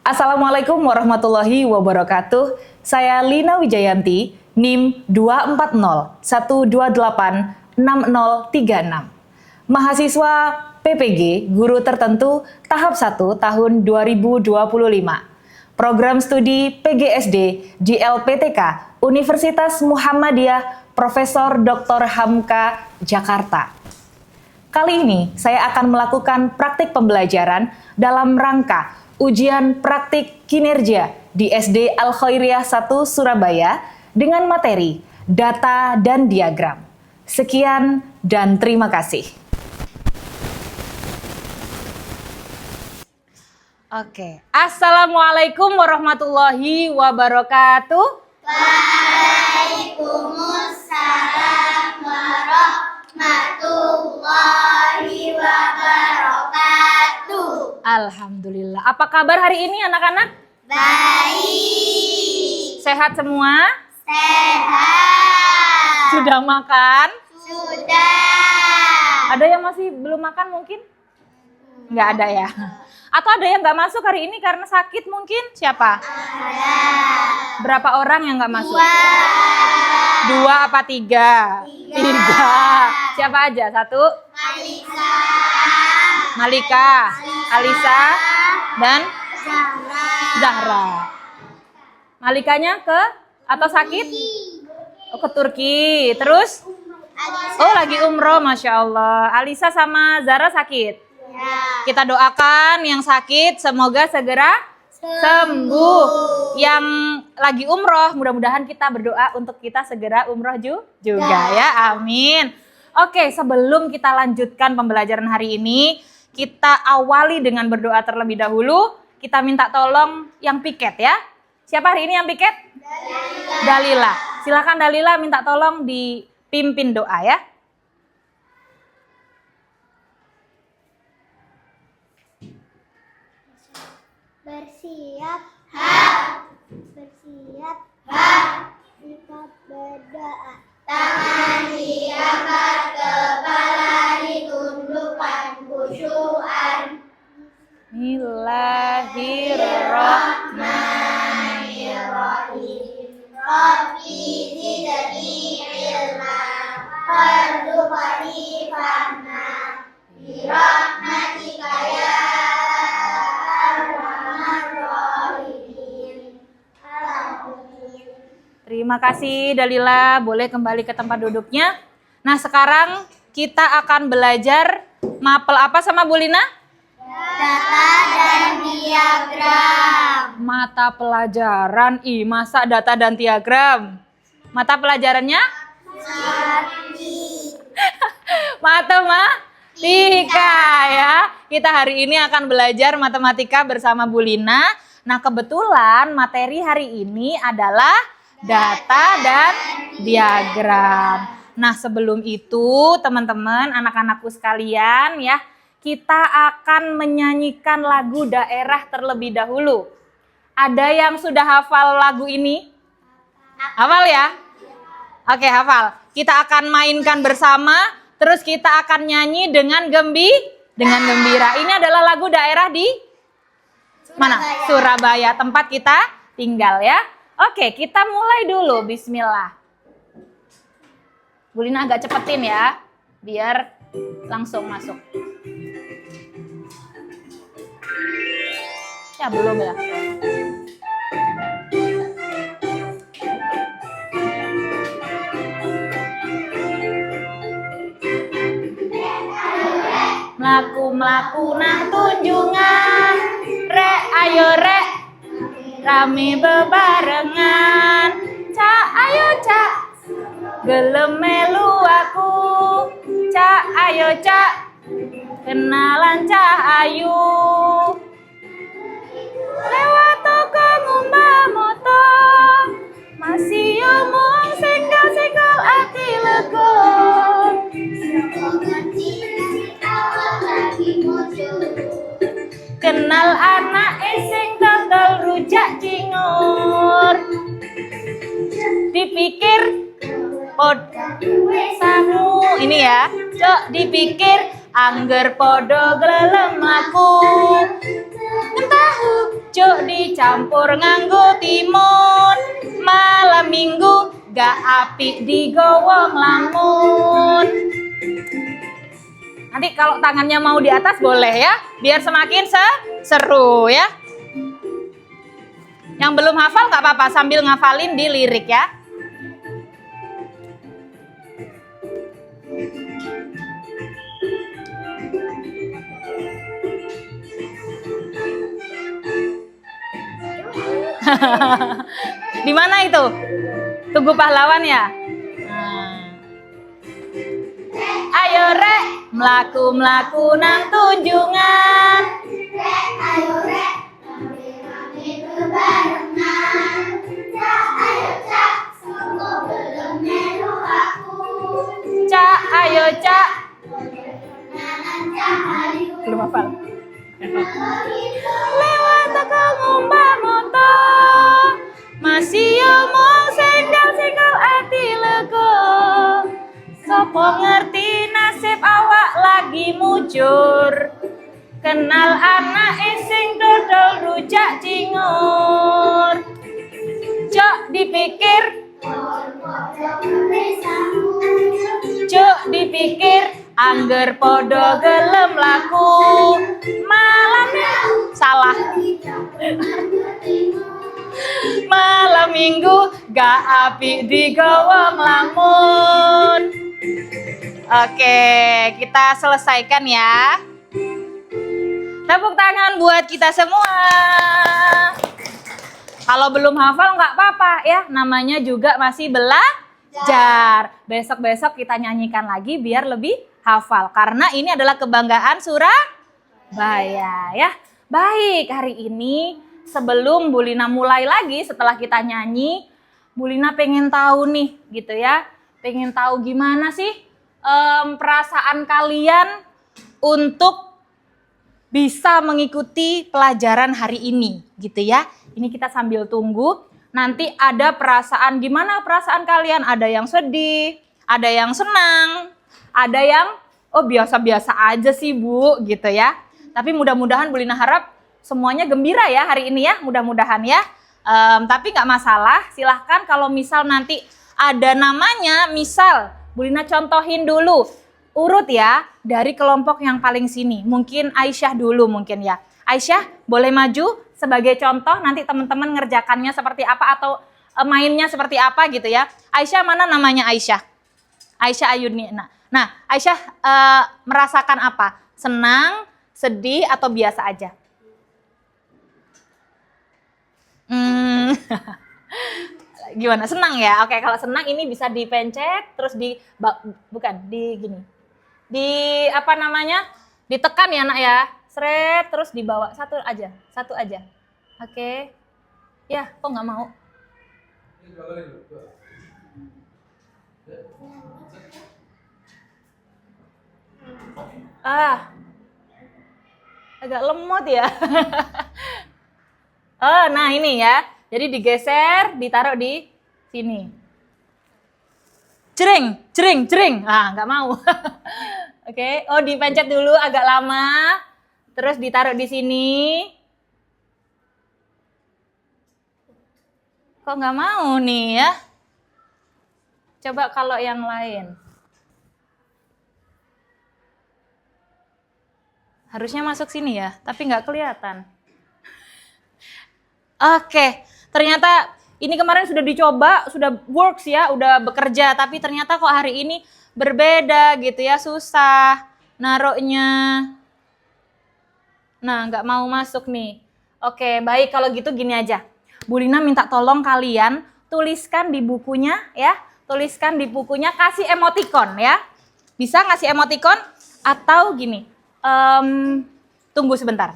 Assalamualaikum warahmatullahi wabarakatuh. Saya Lina Wijayanti, NIM 240-128-6036. Mahasiswa PPG Guru Tertentu tahap 1 tahun 2025. Program studi PGSD di LPTK Universitas Muhammadiyah Profesor Dr. Hamka Jakarta. Kali ini saya akan melakukan praktik pembelajaran dalam rangka ujian praktik kinerja di SD Al-Khairiyah 1 Surabaya dengan materi data dan diagram. Sekian dan terima kasih. Oke, Assalamualaikum warahmatullahi wabarakatuh. Waalaikumsalam warahmatullahi wabarakatuh. Alhamdulillah. Apa kabar hari ini anak-anak? Baik. Sehat semua? Sehat. Sudah makan? Sudah. Ada yang masih belum makan mungkin? Nggak ada ya? Atau ada yang nggak masuk hari ini karena sakit mungkin? Siapa? Ada. Berapa orang yang nggak masuk? 2. 2 apa 3? 3. Siapa aja? 1? Malika, Alisa, dan Zahra. Malikanya ke atau sakit? Oh, ke Turki. Terus? Oh, lagi umroh, Masya Allah. Alisa sama Zahra sakit. Ya. Kita doakan yang sakit semoga segera sembuh. Yang lagi umroh, mudah-mudahan kita berdoa untuk kita segera umroh juga ya. Amin. Oke, sebelum kita lanjutkan pembelajaran hari ini, kita awali dengan berdoa terlebih dahulu. Kita minta tolong yang piket ya. Siapa hari ini yang piket? Dalila. Silakan Dalila minta tolong dipimpin doa ya. Bersiap. Bersiap. Kita berdoa. Tangan diangkat, kepala ditundukkan, khusyuan. Bismillahirrahmanirrahim. Rabbi zidni ilma, warzuqni fahma, birahmatika ya arhamar rahimin. Amin. Terima kasih Dalila, boleh kembali ke tempat duduknya. Nah sekarang kita akan belajar mapel apa sama Bu Lina? Data dan diagram. Mata pelajaran, masa data dan diagram? Mata pelajarannya? Matematika ya. Kita hari ini akan belajar matematika bersama Bu Lina. Nah kebetulan materi hari ini adalah data dan diagram. Nah sebelum itu teman-teman, anak-anakku sekalian ya, kita akan menyanyikan lagu daerah terlebih dahulu. Ada yang sudah hafal lagu ini? Hafal ya? Oke, hafal. Kita akan mainkan bersama, terus kita akan nyanyi dengan gembira. Ini adalah lagu daerah di mana? Surabaya, tempat kita tinggal ya. Oke, kita mulai dulu. Bismillah. Bu Lina agak cepetin ya, biar langsung masuk. Ya belum ya. Mlaku-mlaku nang tunjungan, rek ayo rek, rame bebarengan. Cak ayo cak, gelem melu aku. Cak ayo cak, kenalan Cak Ayu. Lewat toko ngumbah moto, masih omong sekal-sekal ati lego. Kenal anak sing total rujak cingur. Dipikir sangu ini ya, cok dipikir angger podo glelem aku. Ngentahu Cuk dicampur nganggo timun. Malam minggu gak apik digowo nglamun. Nanti kalau tangannya mau di atas boleh ya, biar semakin seru ya. Yang belum hafal gak apa-apa, sambil ngafalin di lirik ya. Di mana itu? Tugu Pahlawan ya? Ayo rek, mlaku-mlaku nang tunjungan. Ayo rek, rame-rame bebarengan. Cak, ayo cak, sapa belum melu aku. Cak, ayo cak. Nanan cak ayu. Belum hafal. Lewat Lewat teko ngumbah moto. Masih omong sendal-sendal ati lego. Sopo ngerti nasib awak lagi mujur. Kenal anak sing dodol rujak cingur. Cok dipikir, cok dipikir, angger podo gelem laku. Malamnya salah. Malam minggu gak apik digowo nglamun. Oke, kita selesaikan ya. Tepuk tangan buat kita semua. Kalau belum hafal nggak apa-apa ya, namanya juga masih belajar. Besok-besok kita nyanyikan lagi biar lebih hafal. Karena ini adalah kebanggaan Surabaya ya. Baik, hari ini sebelum Bu Lina mulai lagi setelah kita nyanyi, Bu Lina pengen tahu nih gitu ya. Pengen tahu gimana sih perasaan kalian untuk bisa mengikuti pelajaran hari ini gitu ya. Ini kita sambil tunggu. Nanti ada perasaan, gimana perasaan kalian? Ada yang sedih, ada yang senang, ada yang oh biasa-biasa aja sih Bu gitu ya. Tapi mudah-mudahan Bu Lina harap semuanya gembira ya hari ini ya, mudah-mudahan ya. Tapi nggak masalah, silahkan kalau misal nanti ada namanya, misal Bu Lina contohin dulu urut ya dari kelompok yang paling sini. Mungkin Aisyah dulu mungkin ya. Aisyah boleh maju sebagai contoh, nanti teman-teman ngerjakannya seperti apa atau mainnya seperti apa gitu ya. Aisyah mana namanya Aisyah? Aisyah Ayuni. Nah Aisyah merasakan apa? Senang, sedih atau biasa aja? Gimana? Senang ya? Oke, kalau senang ini bisa dipencet terus bukan di gini. Di apa namanya? Ditekan ya nak ya. Seret terus dibawa satu aja. Oke. Ya, kok nggak mau? Agak lemot ya. Oh, nah ini ya. Jadi digeser, ditaruh di sini. Jering. Ah, nggak mau. Oke. Oh, dipencet dulu agak lama. Terus ditaruh di sini. Kok nggak mau nih ya? Coba kalau yang lain. Harusnya masuk sini ya, tapi nggak kelihatan. Oke, ternyata ini kemarin sudah dicoba, sudah works ya, udah bekerja. Tapi ternyata kok hari ini berbeda gitu ya, susah naruhnya. Nah, nggak mau masuk nih. Oke, baik kalau gitu gini aja. Bu Lina minta tolong kalian tuliskan di bukunya ya. Tuliskan di bukunya, kasih emoticon ya. Bisa ngasih emoticon atau gini. Tunggu sebentar.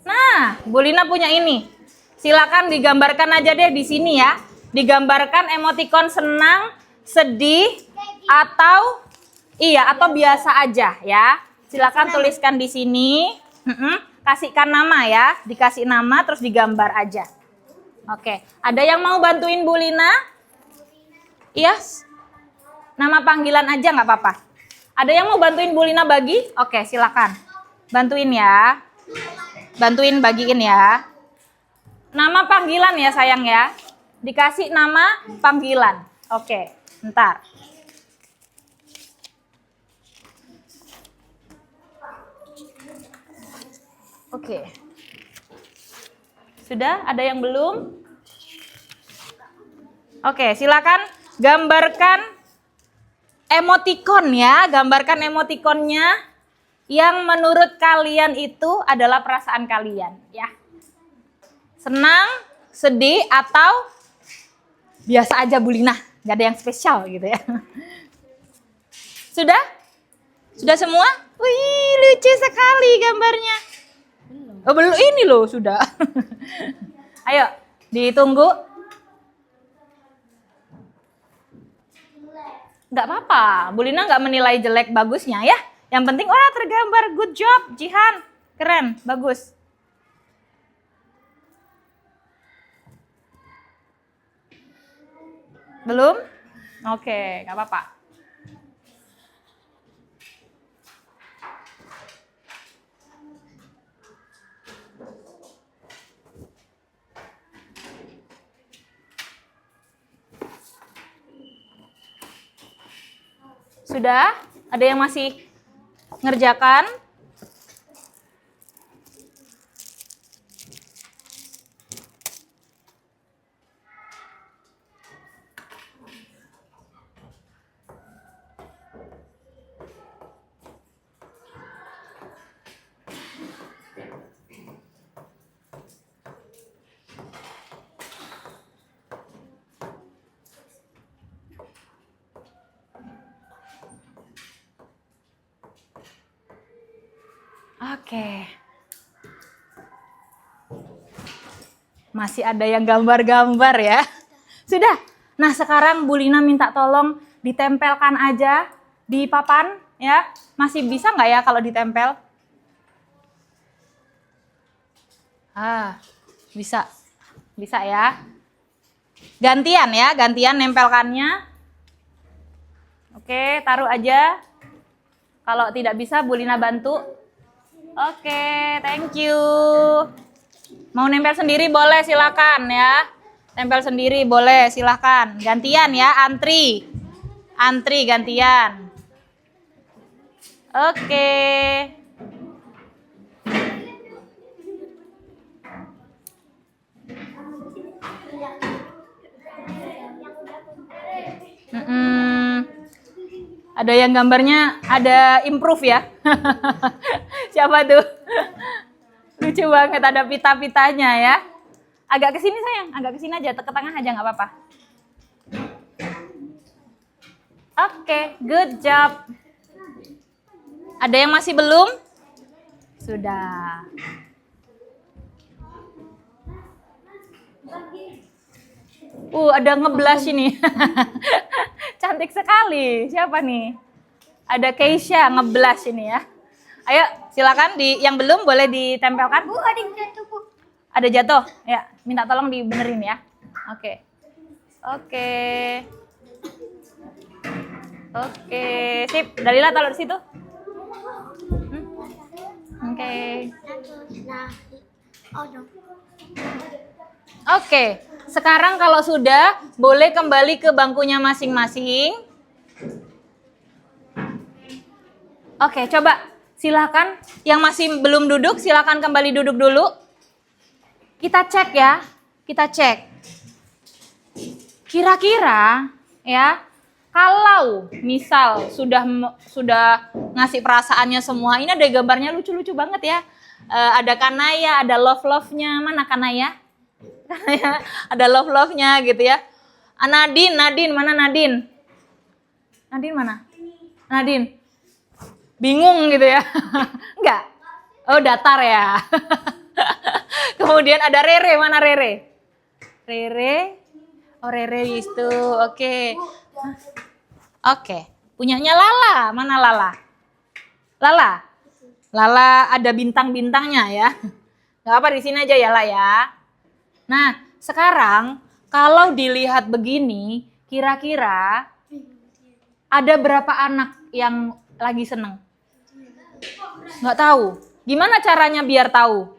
Nah, Bu Lina punya ini. Silakan digambarkan aja deh di sini ya. Digambarkan emoticon senang, sedih, atau biasa aja ya. Silakan tuliskan di sini. Kasihkan nama ya. Dikasih nama terus digambar aja. Oke, ada yang mau bantuin Bu Lina? Iya? Nama panggilan aja nggak apa-apa. Ada yang mau bantuin Bu Lina bagi? Oke, silakan. Bantuin ya. Bantuin bagiin ya. Nama panggilan ya sayang ya. Dikasih nama panggilan. Oke, ntar. Oke. Sudah? Ada yang belum? Oke, silakan gambarkan emoticon ya. Gambarkan emoticonnya yang menurut kalian itu adalah perasaan kalian ya. Senang, sedih, atau biasa aja Bu Lina. Gak ada yang spesial gitu ya. Sudah? Sudah semua? Wih, lucu sekali gambarnya. Oh, belum ini loh, sudah. Ayo, ditunggu. Nggak apa-apa, Bu Lina nggak menilai jelek bagusnya ya. Yang penting, wah tergambar, good job, Jihan. Keren, bagus. Belum? Oke, nggak apa-apa. Sudah? Ada yang masih ngerjakan? Oke. Masih ada yang gambar-gambar ya. Sudah. Nah, sekarang Bu Lina minta tolong ditempelkan aja di papan ya. Masih bisa nggak ya kalau ditempel? Bisa. Bisa ya. Gantian ya, gantian nempelkannya. Oke, taruh aja. Kalau tidak bisa Bu Lina bantu. Oke, thank you. Mau nempel sendiri boleh, silakan ya. Tempel sendiri boleh, silakan. Gantian ya, antri. Antri gantian. Oke. Ada yang gambarnya ada improve ya. Siapa tuh? Lucu banget, ada pita-pitanya ya. Agak ke sini sayang, agak ke sini aja, ke tengah aja nggak apa-apa. Oke, good job. Ada yang masih belum? Sudah. Ada ngeblush ini. Cantik sekali. Siapa nih? Ada Keisha ngeblush ini ya. Ayo, silakan yang belum boleh ditempelkan. Bu, ada yang jatuh, Bu. Ada jatuh? Ya, minta tolong dibenerin ya. Oke. Oke. Oke, sip. Dalila taruh di situ. Oke. Nah, oh dong. Oke. Sekarang kalau sudah, boleh kembali ke bangkunya masing-masing. Oke, coba silakan yang masih belum duduk, silakan kembali duduk dulu. Kita cek ya, kita cek. Kira-kira ya, kalau misal sudah ngasih perasaannya semua, ini ada gambarnya lucu-lucu banget ya. Ada Kanaya, ada love-love-nya. Mana Kanaya? Ada love-love-nya gitu ya. Nadine, mana Nadine? Nadine mana? Nadine. Bingung gitu ya. Enggak. Oh, datar ya. Kemudian ada Rere, mana Rere? Rere. Oh, Rere itu. Oke. Oke. Punyanya Lala, mana Lala? Lala ada bintang-bintangnya ya. Enggak apa di sini aja ya lah ya. Nah, sekarang kalau dilihat begini, kira-kira ada berapa anak yang lagi seneng? Nggak tahu. Gimana caranya biar tahu?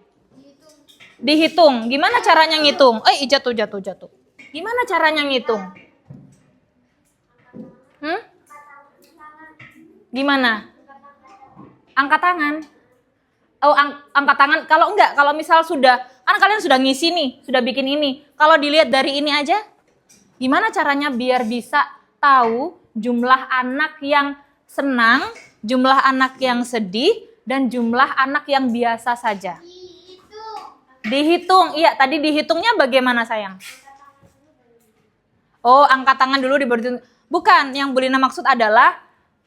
Dihitung. Gimana caranya ngitung? Jatuh. Gimana caranya ngitung? Gimana? Angkat tangan. Angkat tangan. Kalau misal sudah, kan kalian sudah ngisi nih, sudah bikin ini. Kalau dilihat dari ini aja, gimana caranya biar bisa tahu jumlah anak yang senang, jumlah anak yang sedih, dan jumlah anak yang biasa saja? Dihitung. Iya, tadi dihitungnya bagaimana sayang? Angkat tangan dulu diberi. Bukan, yang Bu Lina maksud adalah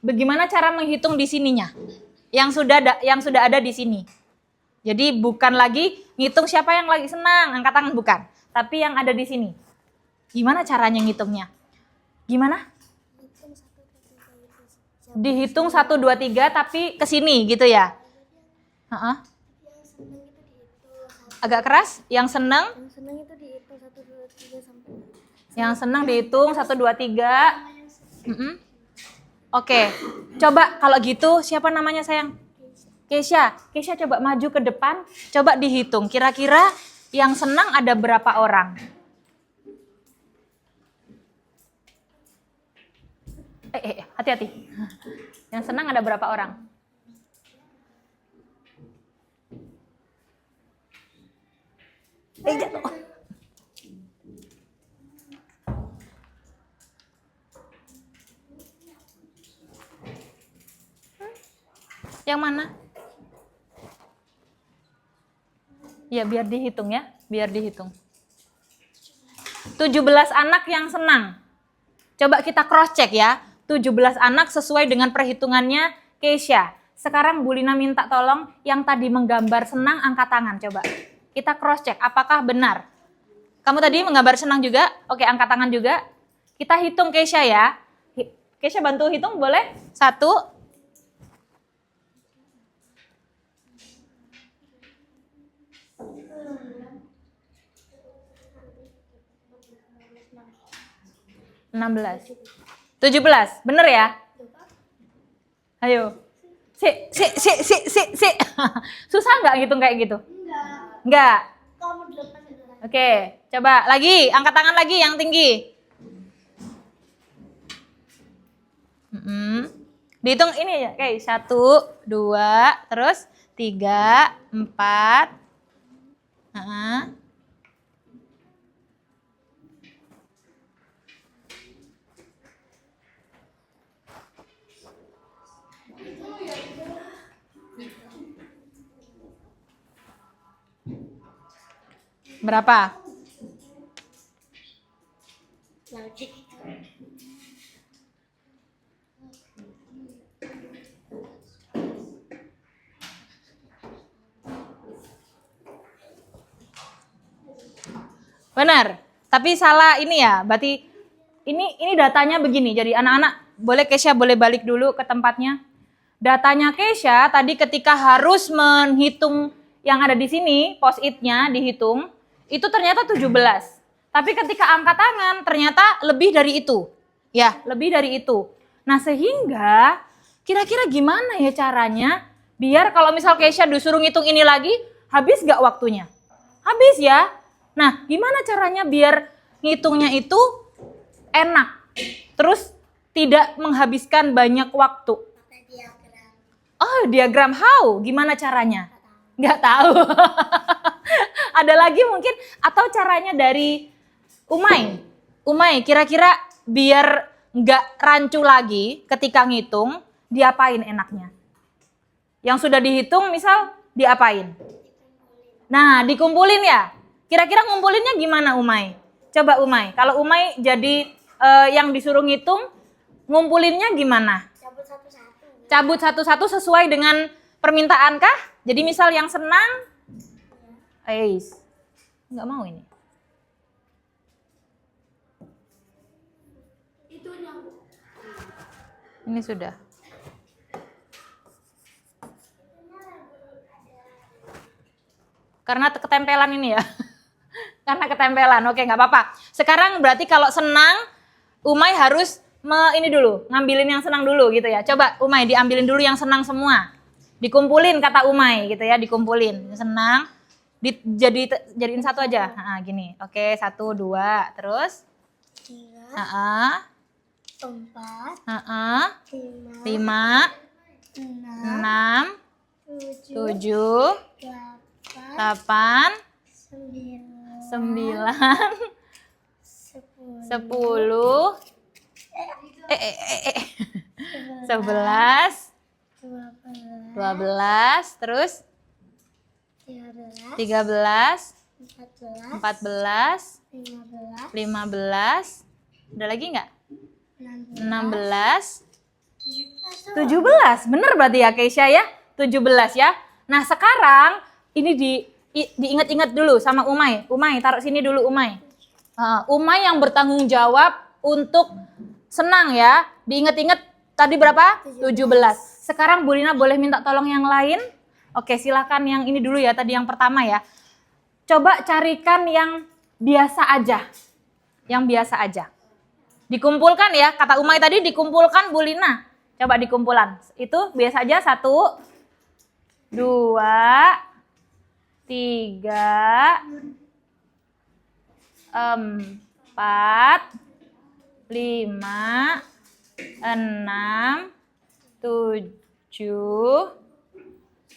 bagaimana cara menghitung di sininya. Yang sudah ada di sini. Jadi bukan lagi ngitung siapa yang lagi senang, angkat tangan, bukan. Tapi yang ada di sini. Gimana caranya ngitungnya? Gimana? Dihitung 1, 2, 3 tapi ke sini gitu ya. Agak keras, yang senang? Yang senang itu dihitung 1, 2, 3 sampai. Yang senang dihitung 1, 2, 3. Oke, coba kalau gitu siapa namanya sayang? Kesha. Kesha coba maju ke depan, coba dihitung. Kira-kira yang senang ada berapa orang? Hati-hati. Yang senang ada berapa orang? Jatuh. Yang mana? Ya biar dihitung ya, biar dihitung. 17 anak yang senang. Coba kita cross check ya. 17 anak sesuai dengan perhitungannya Kesha. Sekarang Bu Lina minta tolong yang tadi menggambar senang angkat tangan coba. Kita cross check apakah benar. Kamu tadi menggambar senang juga? Oke, angkat tangan juga. Kita hitung Kesha ya. Kesha bantu hitung boleh? 1, 16, 17, bener ya? Ayo, si. Susah nggak ngitung kayak gitu? Enggak. Oke, coba lagi, angkat tangan lagi yang tinggi. Dihitung ini ya, kayak 1, 2, terus 3, 4. Berapa? Benar. Tapi salah ini ya. Berarti ini datanya begini. Jadi anak-anak boleh Kesha boleh balik dulu ke tempatnya. Datanya Kesha tadi ketika harus menghitung yang ada di sini, post-it-nya dihitung, itu ternyata 17. Tapi ketika angkat tangan ternyata lebih dari itu. Ya, lebih dari itu. Nah, sehingga kira-kira gimana ya caranya biar kalau misal Kesha disuruh ngitung ini lagi, habis gak waktunya? Habis ya. Nah, gimana caranya biar ngitungnya itu enak, terus tidak menghabiskan banyak waktu? Diagram how? Gimana caranya? Nggak tahu. Ada lagi mungkin? Atau caranya dari Umay? Umay, kira-kira biar nggak rancu lagi ketika ngitung, diapain enaknya? Yang sudah dihitung misal diapain? Nah, dikumpulin ya? Kira-kira ngumpulinnya gimana Umay? Coba Umay, kalau Umay jadi yang disuruh ngitung, ngumpulinnya gimana? Cabut satu-satu. Cabut satu-satu sesuai dengan permintaan kah? Jadi misal yang senang, nggak mau ini. Ini sudah. Karena ketempelan ini ya. Karena ketempelan, oke nggak apa-apa. Sekarang berarti kalau senang, Umay harus ini dulu, ngambilin yang senang dulu gitu ya. Coba Umay diambilin dulu yang senang semua. Dikumpulin kata Umay gitu ya, dikumpulin. Yang senang jadiin satu aja. Nah, gini. Oke, 1, 2, terus 3, 4, 5, 5, 6, 7, 7, 8, 8, 9, 9, 10, 10, 11, 12, terus 13, 13, 14, 14, 15, 15, ada lagi nggak? 16, 16, 17. 17, bener berarti ya Keisha ya? 17 ya. Nah sekarang ini diingat-ingat dulu sama Umay. Umay taruh sini dulu Umay. Umay yang bertanggung jawab untuk senang ya. Diingat-ingat tadi berapa? 17. Sekarang Bu Lina boleh minta tolong yang lain? Oke silakan yang ini dulu ya, tadi yang pertama ya. Coba carikan yang biasa aja. Yang biasa aja. Dikumpulkan ya, kata Umay tadi dikumpulkan Bu Lina. Coba dikumpulan. Itu biasa aja 1, 2, 3, 4, 5, 6, 7,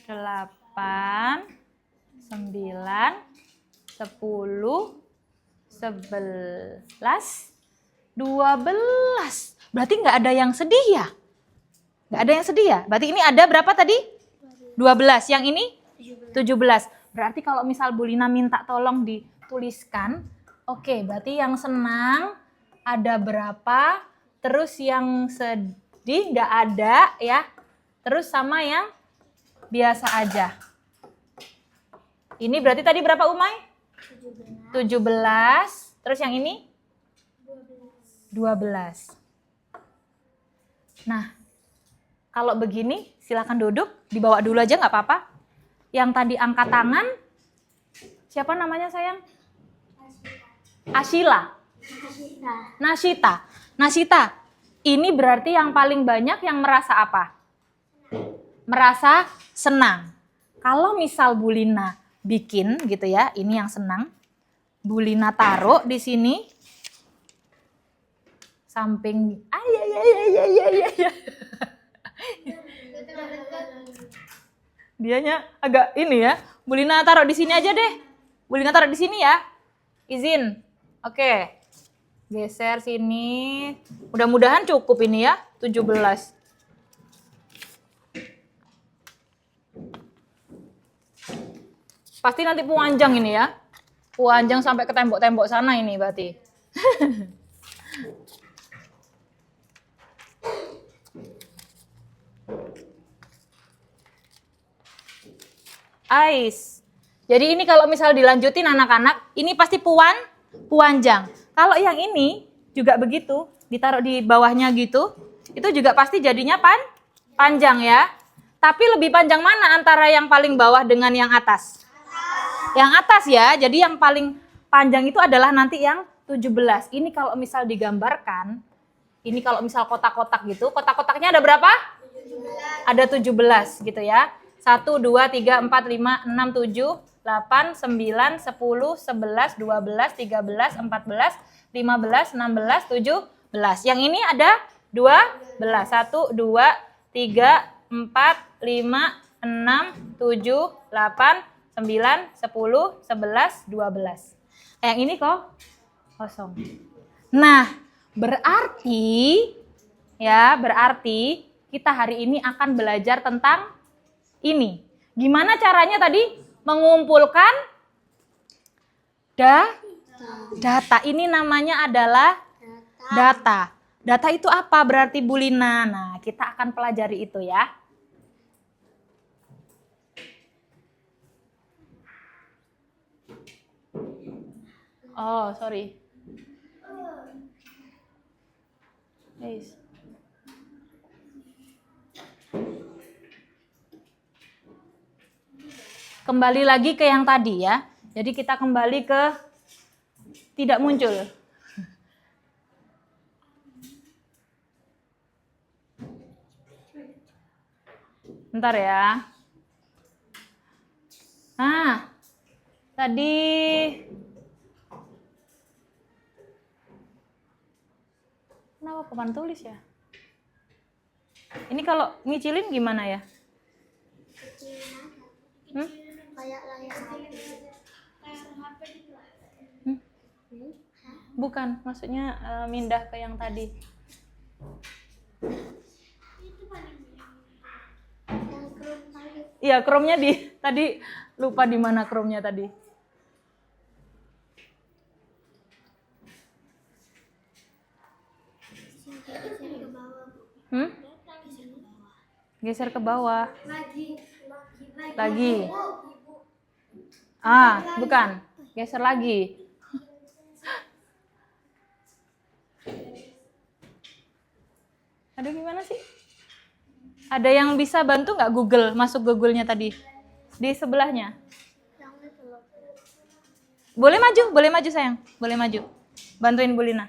8, 9, 10, 11, 12. Berarti nggak ada yang sedih ya? Nggak ada yang sedih ya? Berarti ini ada berapa tadi? 12. Yang ini? 17. Berarti kalau misal Bu Lina minta tolong dituliskan. Oke, berarti yang senang ada berapa? Terus yang sedih nggak ada ya? Terus sama yang biasa aja. Ini berarti tadi berapa Umay? 17. Terus yang ini? 12. Nah, kalau begini silakan duduk, dibawa dulu aja nggak apa-apa. Yang tadi angkat tangan, siapa namanya sayang? Ashila. Nasita. Nasita, ini berarti yang paling banyak yang merasa apa? Merasa senang. Kalau misal Bu Lina bikin gitu ya, ini yang senang. Bu Lina taruh di sini. Samping dianya agak ini ya. Bu Lina taruh di sini aja deh. Bu Lina taruh di sini ya. Izin. Oke. Geser sini. Mudah-mudahan cukup ini ya. 17. Pasti nanti panjang ini ya. Panjang sampai ke tembok-tembok sana ini berarti. Ais. Jadi ini kalau misal dilanjutin anak-anak, ini pasti puanjang. Kalau yang ini juga begitu, ditaruh di bawahnya gitu, itu juga pasti jadinya panjang ya. Tapi lebih panjang mana antara yang paling bawah dengan yang atas? Yang atas ya, jadi yang paling panjang itu adalah nanti yang 17. Ini kalau misal digambarkan, ini kalau misal kotak-kotak gitu, kotak-kotaknya ada berapa? 17. Ada 17 gitu ya. 1, 2, 3, 4, 5, 6, 7, 8, 9, 10, 11, 12, 13, 14, 15, 16, 17. Yang ini ada 12. 1, 2, 3, 4, 5, 6, 7, 8, 9, 10, 11, 12. Yang ini kok kosong. Nah, berarti kita hari ini akan belajar tentang ini. Gimana caranya tadi mengumpulkan data. Ini namanya adalah data. Data itu apa berarti Bu Lina? Nah, kita akan pelajari itu ya. Oh, sorry. Guys. Kembali lagi ke yang tadi ya. Jadi kita kembali ke tidak muncul. Bentar ya. Nah, tadi kenapa papan tulis ya? Ini kalau ngicilin gimana ya? Kayak layar HP. Bukan, maksudnya mindah ke yang tadi. Yang Chrome tadi. Iya, Chrome-nya tadi lupa di mana Chrome-nya tadi. Geser ke bawah. Geser ke bawah. Lagi. Lagi. Bukan. Geser lagi. Aduh, gimana sih? Ada yang bisa bantu nggak Google? Masuk Google-nya tadi. Di sebelahnya. Boleh maju sayang. Boleh maju. Bantuin Bulina.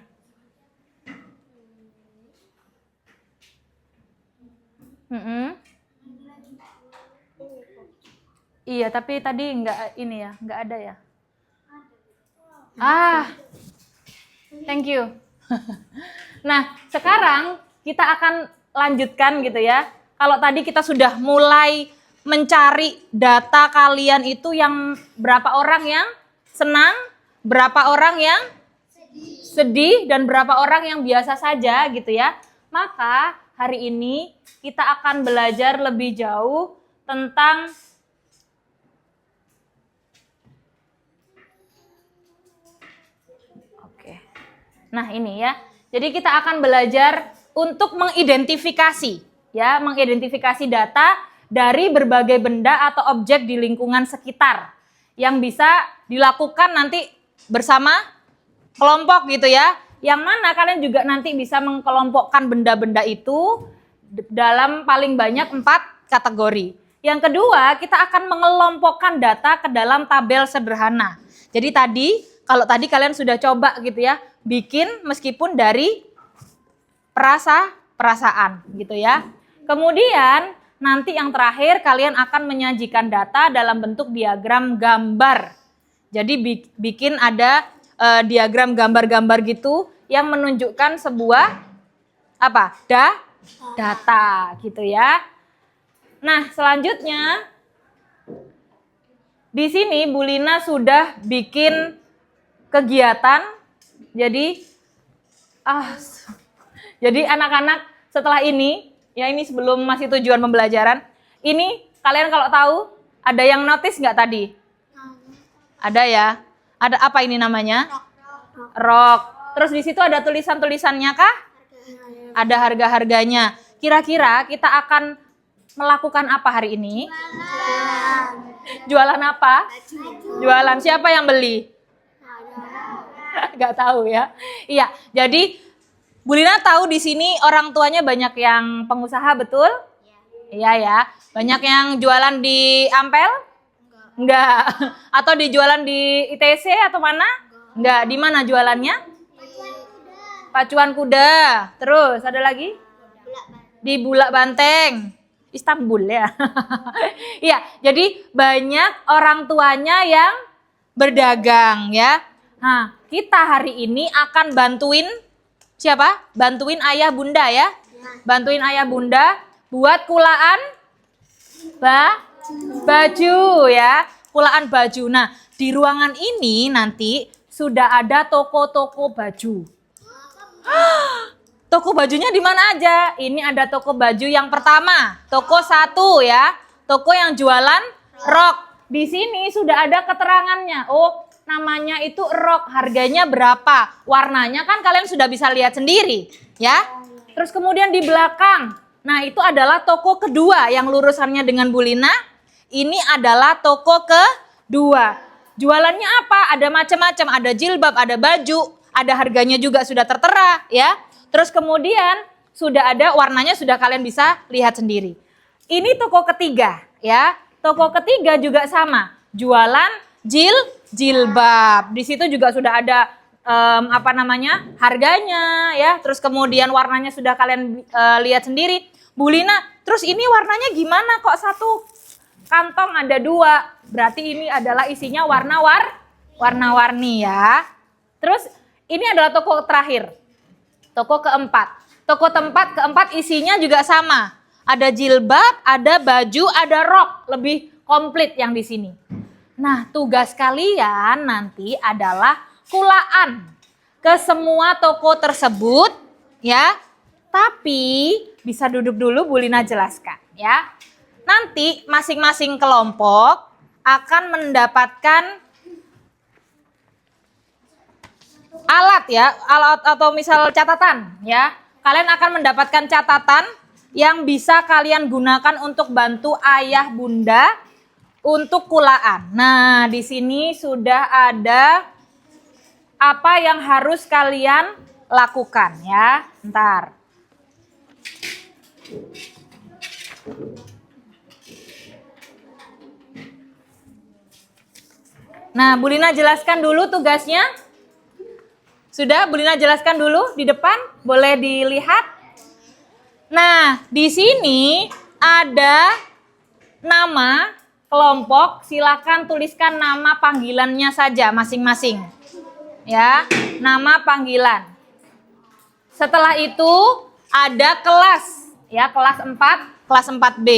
Iya, tapi tadi nggak ini ya, nggak ada ya. Thank you. Nah, sekarang kita akan lanjutkan gitu ya. Kalau tadi kita sudah mulai mencari data kalian itu yang berapa orang yang senang, berapa orang yang sedih, dan berapa orang yang biasa saja gitu ya. Maka hari ini kita akan belajar lebih jauh tentang Nah, ini ya. Jadi kita akan belajar untuk mengidentifikasi data dari berbagai benda atau objek di lingkungan sekitar yang bisa dilakukan nanti bersama kelompok gitu ya. Yang mana kalian juga nanti bisa mengkelompokkan benda-benda itu dalam paling banyak 4 kategori. Yang kedua, kita akan mengelompokkan data ke dalam tabel sederhana. Jadi kalau tadi kalian sudah coba gitu ya, bikin meskipun dari perasaan gitu ya. Kemudian nanti yang terakhir kalian akan menyajikan data dalam bentuk diagram gambar. Jadi bikin ada diagram gambar-gambar gitu yang menunjukkan sebuah data gitu ya. Nah, selanjutnya di sini Bulina sudah bikin kegiatan. Jadi anak-anak setelah ini, ya ini sebelum masih tujuan pembelajaran, ini kalian kalau tahu ada yang notice nggak tadi? Ada ya. Ada apa ini namanya? Rok. Terus di situ ada tulisan-tulisannya kah? Ada harga-harganya. Kira-kira kita akan melakukan apa hari ini? Jualan apa? Jualan. Siapa yang beli? Nggak tahu ya. Iya, jadi Bulina tahu di sini orang tuanya banyak yang pengusaha, betul? Iya ya. Banyak yang jualan di Ampel? Enggak. Atau dijualan di ITC atau mana? Enggak. Di mana jualannya? Pacuan Kuda. Terus ada lagi? Di Bulak Banteng. Istanbul ya. Iya, jadi banyak orang tuanya yang berdagang ya. Nah, kita hari ini akan bantuin siapa? Bantuin ayah bunda ya. Bantuin ayah bunda buat kulaan baju ya. Kulaan baju. Nah, di ruangan ini nanti sudah ada toko-toko baju. Toko bajunya di mana aja? Ini ada toko baju yang pertama, toko 1 ya. Toko yang jualan rok. Di sini sudah ada keterangannya. Oh, namanya itu rok, harganya berapa? Warnanya kan kalian sudah bisa lihat sendiri, ya. Terus kemudian di belakang. Nah, itu adalah toko kedua yang lurusannya dengan Bulina. Ini adalah toko kedua. Jualannya apa? Ada macam-macam, ada jilbab, ada baju, ada harganya juga sudah tertera, ya. Terus kemudian sudah ada warnanya, sudah kalian bisa lihat sendiri. Ini toko ketiga, ya. Toko ketiga juga sama, jualan jilbab. Di situ juga sudah ada harganya, ya. Terus kemudian warnanya sudah kalian lihat sendiri. Bulina, Terus ini warnanya gimana kok satu kantong ada dua? Berarti ini adalah isinya warna-warni ya. Terus ini adalah toko terakhir. Toko keempat. Toko keempat isinya juga sama. Ada jilbab, ada baju, ada rok. Lebih komplit yang di sini. Nah, tugas kalian nanti adalah kulaan ke semua toko tersebut ya. Tapi bisa duduk dulu, Bu Lina jelaskan ya. Nanti masing-masing kelompok akan mendapatkan alat ya, alat atau misal catatan ya. Kalian akan mendapatkan catatan yang bisa kalian gunakan untuk bantu ayah bunda untuk kulaan. Nah, di sini sudah ada apa yang harus kalian lakukan ya. Ntar. Nah, Bu Lina jelaskan dulu tugasnya. Sudah, Bu Lina jelaskan dulu di depan, boleh dilihat. Nah, di sini ada nama kelompok, silakan tuliskan nama panggilannya saja masing-masing. Ya, nama panggilan. Setelah itu ada kelas, ya, kelas 4, kelas 4B.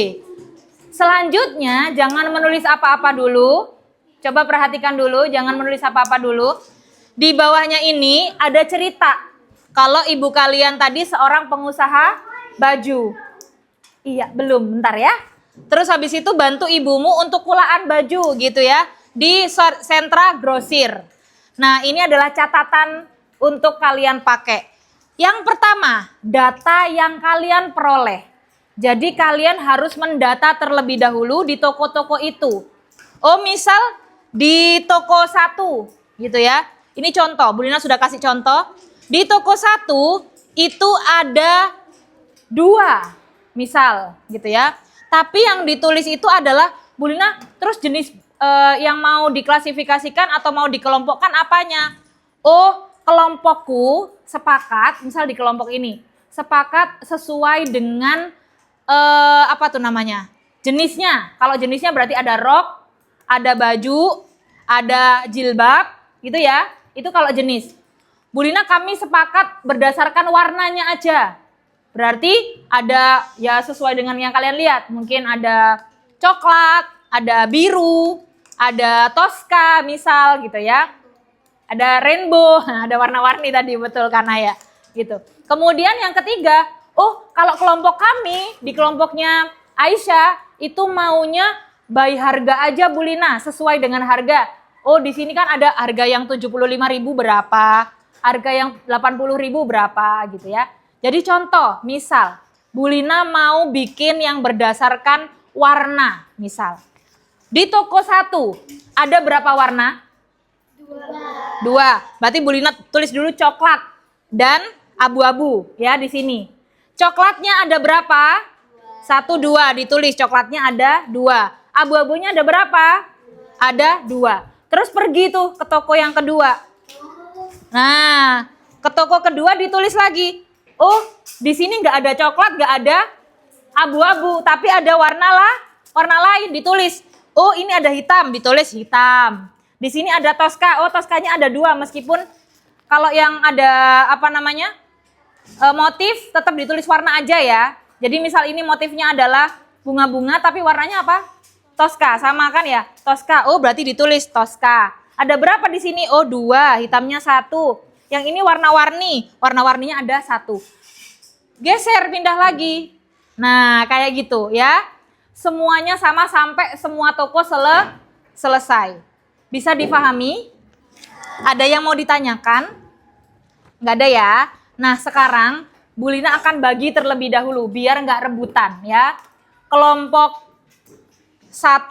Selanjutnya jangan menulis apa-apa dulu. Coba perhatikan dulu, jangan menulis apa-apa dulu. Di bawahnya ini ada cerita. Kalau ibu kalian tadi seorang pengusaha baju. Iya, belum, bentar ya. Terus habis itu bantu ibumu untuk kulaan baju gitu ya. Di sentra grosir. Nah, ini adalah catatan untuk kalian pakai. Yang pertama, data yang kalian peroleh. Jadi kalian harus mendata terlebih dahulu di toko-toko itu. Oh, misal di toko 1 gitu ya. Ini contoh, Bu Lina sudah kasih contoh. Di toko 1 itu ada 2 misal gitu ya. Tapi yang ditulis itu adalah Bu Lina terus jenis yang mau diklasifikasikan atau mau dikelompokkan apanya? Oh, kelompokku sepakat, misal di kelompok ini, sepakat sesuai dengan apa tuh namanya? Jenisnya. Kalau jenisnya berarti ada rok, ada baju, ada jilbab, gitu ya. Itu kalau jenis. Bu Lina kami sepakat berdasarkan warnanya aja. Berarti ada ya sesuai dengan yang kalian lihat. Mungkin ada coklat, ada biru, ada toska misal gitu ya. Ada rainbow, ada warna-warni tadi betul karena ya gitu. Kemudian yang ketiga, oh kalau kelompok kami di kelompoknya Aisyah itu maunya by harga aja Bu Lina sesuai dengan harga. Oh di sini kan ada harga yang 75.000 berapa, harga yang 80.000 berapa gitu ya. Jadi contoh, misal Bu Lina mau bikin yang berdasarkan warna, misal. Di toko 1 ada berapa warna? 2. Berarti Bu Lina tulis dulu coklat dan abu-abu ya di sini. Coklatnya ada berapa? 1, 2 ditulis, coklatnya ada 2. Abu-abunya ada berapa? Ada 2. Terus pergi tuh ke toko yang kedua. Nah, ke toko kedua ditulis lagi. Oh, di sini nggak ada coklat, nggak ada abu-abu, tapi ada warna lain ditulis. Oh, ini ada hitam, ditulis hitam. Di sini ada toska. Oh, toskanya ada 2 meskipun kalau yang ada apa namanya? Motif tetap ditulis warna aja ya. Jadi misal ini motifnya adalah bunga-bunga tapi warnanya apa? Toska, sama kan ya? Toska. Oh, berarti ditulis toska. Ada berapa di sini? Oh, 2, hitamnya 1. Yang ini warna-warni, warna-warninya ada 1. Geser, pindah lagi. Nah, kayak gitu ya. Semuanya sama sampai semua toko selesai. Bisa dipahami? Ada yang mau ditanyakan? Nggak ada ya? Nah, sekarang Bu Lina akan bagi terlebih dahulu biar nggak rebutan ya. Kelompok 1,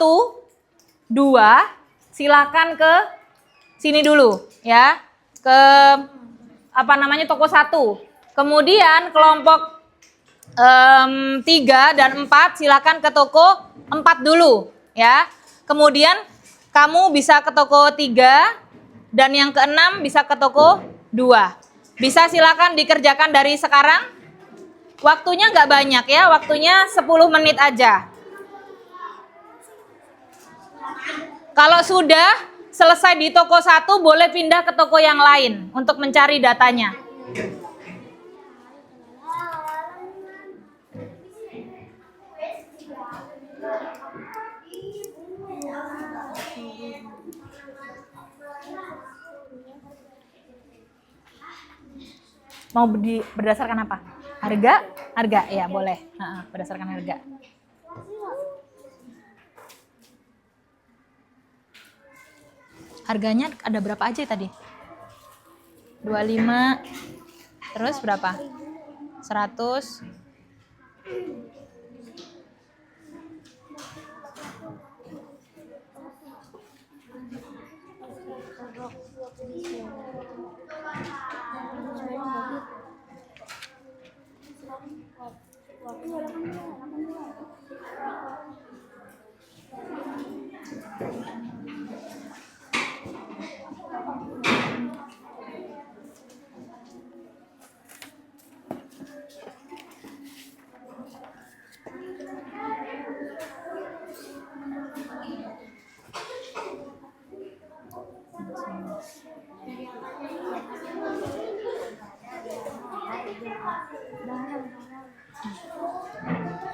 2, silakan ke sini dulu ya. Ke apa namanya toko 1. Kemudian kelompok 3 dan 4 silakan ke toko 4 dulu ya. Kemudian kamu bisa ke toko 3 dan yang ke-6 bisa ke toko 2. Bisa silakan dikerjakan dari sekarang? Waktunya nggak banyak ya, waktunya 10 menit aja. Kalau sudah selesai di toko satu, boleh pindah ke toko yang lain untuk mencari datanya. Mau berdasarkan apa? Harga? Harga, ya boleh. Berdasarkan harga. Harganya ada berapa aja tadi? 25. Terus berapa? 100.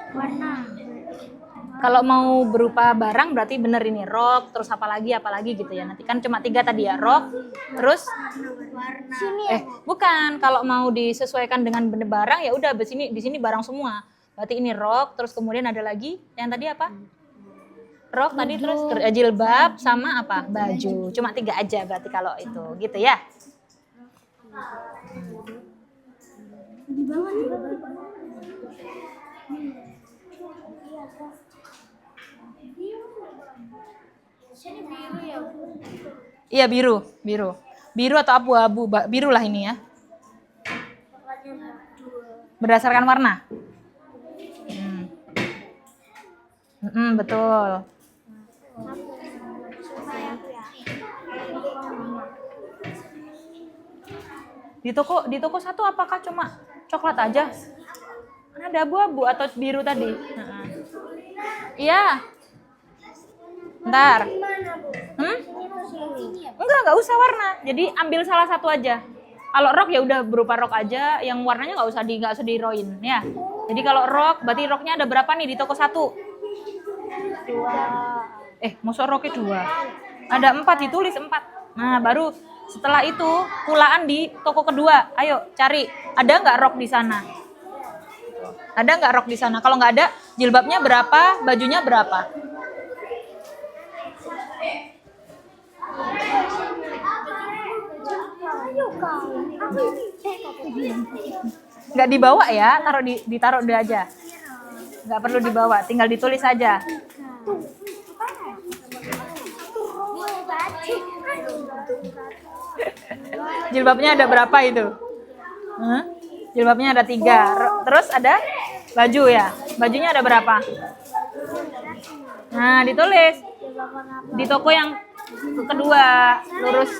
Warna. Kalau mau berupa barang berarti bener ini rok, terus apalagi gitu ya. Nanti kan cuma 3 tadi ya, rok, terus Warna. Sini ya. bukan. Kalau mau disesuaikan dengan bener barang ya udah di sini barang semua. Berarti ini rok, terus kemudian ada lagi yang tadi apa? Rok tadi, terus jilbab sama apa? Baju. Cuma 3 aja berarti kalau itu, gitu ya. Di bawah nih. Sini biru ya. Iya biru. Biru atau abu-abu, biru lah ini ya. Berdasarkan warna. Betul. Di toko satu apakah cuma coklat aja? Kan ada abu-abu atau biru tadi. Iya. Ntar. Enggak usah warna. Jadi ambil salah satu aja. Kalau rok ya udah berupa rok aja, yang warnanya nggak usah diroin ya. Jadi kalau rok, berarti roknya ada berapa nih di toko satu? 2. Masuk roknya 2. Ada 4, ditulis 4. Nah, baru setelah itu kulaan di toko kedua. Ayo cari, ada nggak rok di sana? Ada nggak rok di sana? Kalau nggak ada, jilbabnya berapa? Bajunya berapa? Nggak dibawa ya, ditaruh di aja. Nggak perlu dibawa, tinggal ditulis aja. Jilbabnya ada berapa itu? Jilbabnya ada 3. Terus ada baju ya. Bajunya ada berapa? Nah, ditulis di toko yang kedua, lurus.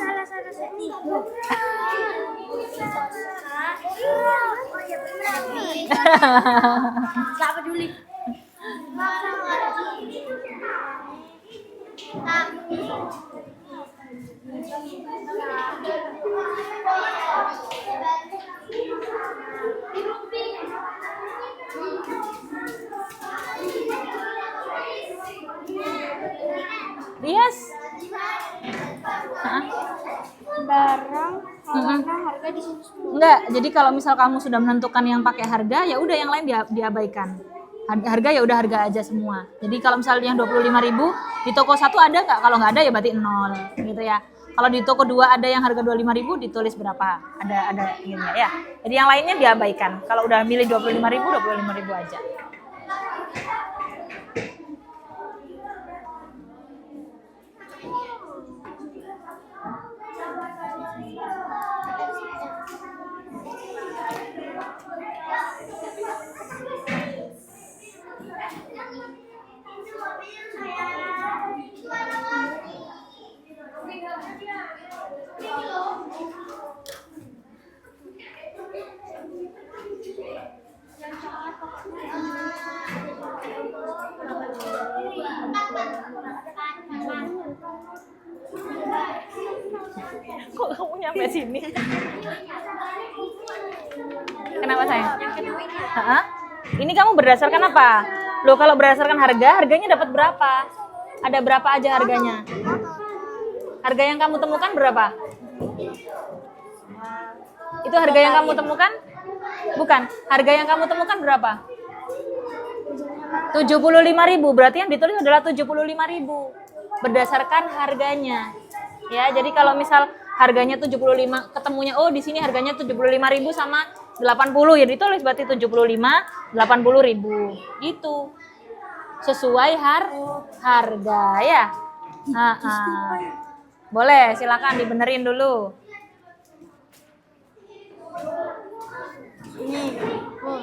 Gak peduli. Yes. Barang warna harga di sini semua. Enggak, jadi kalau misal kamu sudah menentukan yang pakai harga, ya udah yang lain diabaikan. Harga ya udah harga aja semua. Jadi kalau misalnya yang 25.000 di toko satu ada nggak? Kalau nggak ada ya berarti 0 gitu ya. Kalau di toko 2 ada yang harga 25.000 ditulis berapa? Ada gitu ya. Jadi yang lainnya diabaikan. Kalau udah milih 25.000 aja. Kok kamu nyampe sini? Kenapa sayang? Yang kedua ini. Hah? Ini kamu berdasarkan apa? Loh kalau berdasarkan harga, harganya dapat berapa? Ada berapa aja harganya? Harga yang kamu temukan berapa? Itu harga yang kamu temukan? Bukan. Harga yang kamu temukan berapa? 75.000. Berarti yang ditulis adalah 75.000 berdasarkan harganya. Ya, jadi kalau misal harganya 75, ketemunya oh di sini harganya 75.000 sama 80 ya ditulis berarti 75, 80.000. Gitu. Sesuai harga ya. Boleh, silakan dibenerin dulu. Ini. Oh.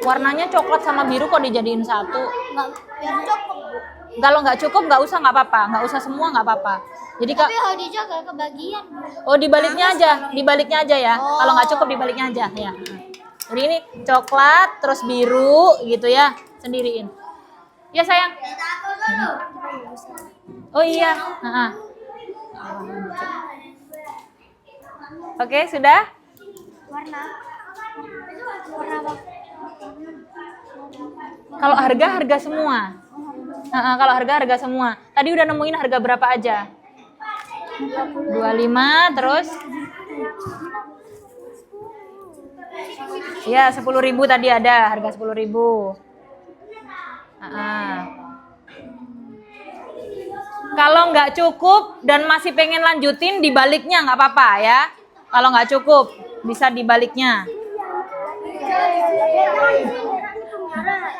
Warnanya coklat sama biru kok dijadiin satu. Enggak, biar cukup, Bu. Kalau nggak cukup nggak usah, nggak apa-apa, nggak usah semua nggak apa-apa. Jadi Tapi kalau dijaga kebagian, Bu. oh dibaliknya aja ya. Kalau nggak cukup dibaliknya aja ya. Jadi ini coklat terus biru gitu ya, sendiriin. Ya sayang. Oh iya. Oke sudah. Warna apa? Kalau harga semua. Kalau harga semua. Tadi udah nemuin harga berapa aja? 25 terus ya 10.000 tadi ada harga 10.000. Kalau nggak cukup dan masih pengen lanjutin dibaliknya nggak apa-apa ya. Kalau nggak cukup bisa dibaliknya.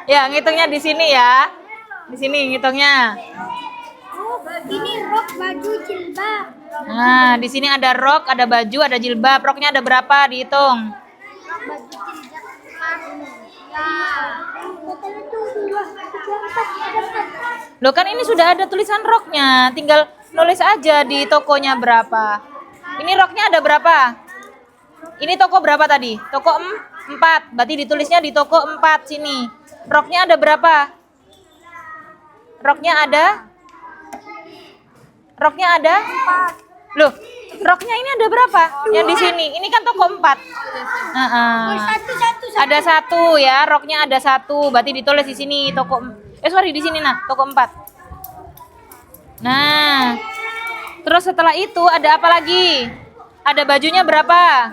Ya ngitungnya di sini ya. Di sini ngitungnya. Oh, ini rok, baju, jilbab. Nah, di sini ada rok, ada baju, ada jilbab. Roknya ada berapa? Dihitung. Loh kan ini sudah ada tulisan roknya. Tinggal nulis aja di tokonya berapa. Ini roknya ada berapa? Ini toko berapa tadi? Toko 4. Berarti ditulisnya di toko 4 sini. Roknya ada berapa? Roknya ada? Loh, roknya ini ada berapa? Yang di sini. Ini kan toko 4. Ada 1 ya, roknya ada 1. Berarti ditulis di sini toko di sini toko 4. Nah. Terus setelah itu ada apa lagi? Ada bajunya berapa?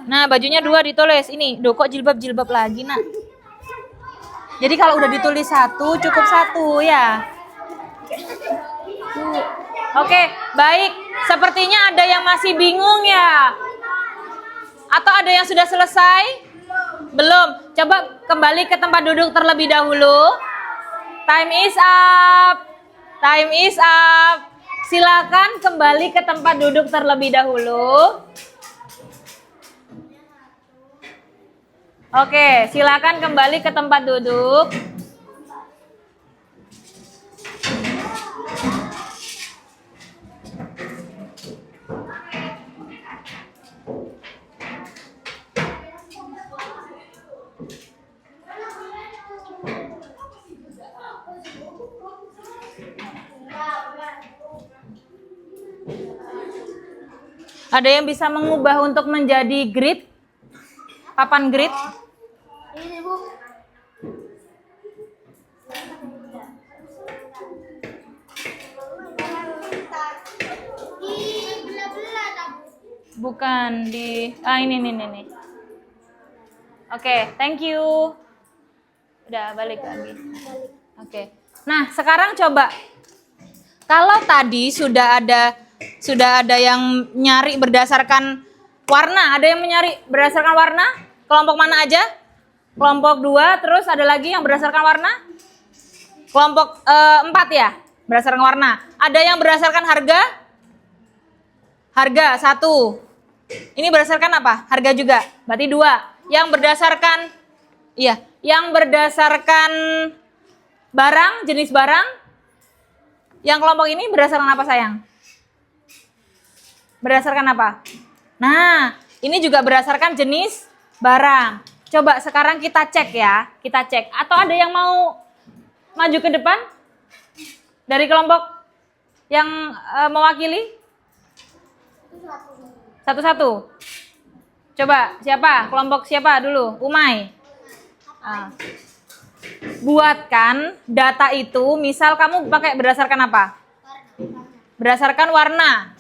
Nah, bajunya 2 ditulis. Ini, kok jilbab lagi, Nak? Jadi kalau udah ditulis 1, cukup 1 ya. Oke, baik. Sepertinya ada yang masih bingung ya. Atau ada yang sudah selesai? Belum. Coba kembali ke tempat duduk terlebih dahulu. Time is up. Silakan kembali ke tempat duduk terlebih dahulu. Oke, silakan kembali ke tempat duduk. Ada yang bisa mengubah untuk menjadi grid? Papan grid? Ini, Bu. Di belah-belah, Bu. Bukan di ini. Oke, thank you. Udah balik lagi. Oke. Nah, sekarang coba. Kalau tadi sudah ada yang nyari berdasarkan warna, ada yang menyari berdasarkan warna? Kelompok mana aja? Kelompok 2, terus ada lagi yang berdasarkan warna? Kelompok 4 ya, berdasarkan warna. Ada yang berdasarkan harga? Harga 1. Ini berdasarkan apa? Harga juga. Berarti 2. Yang berdasarkan barang, jenis barang. Yang kelompok ini berdasarkan apa sayang? Berdasarkan apa? Nah, ini juga berdasarkan jenis barang. Coba sekarang kita cek ya. Kita cek. Atau ada yang mau maju ke depan? Dari kelompok yang mewakili? Satu-satu. Coba, siapa? Kelompok siapa dulu? Umay. Buatkan data itu, misal kamu pakai berdasarkan apa? Berdasarkan warna.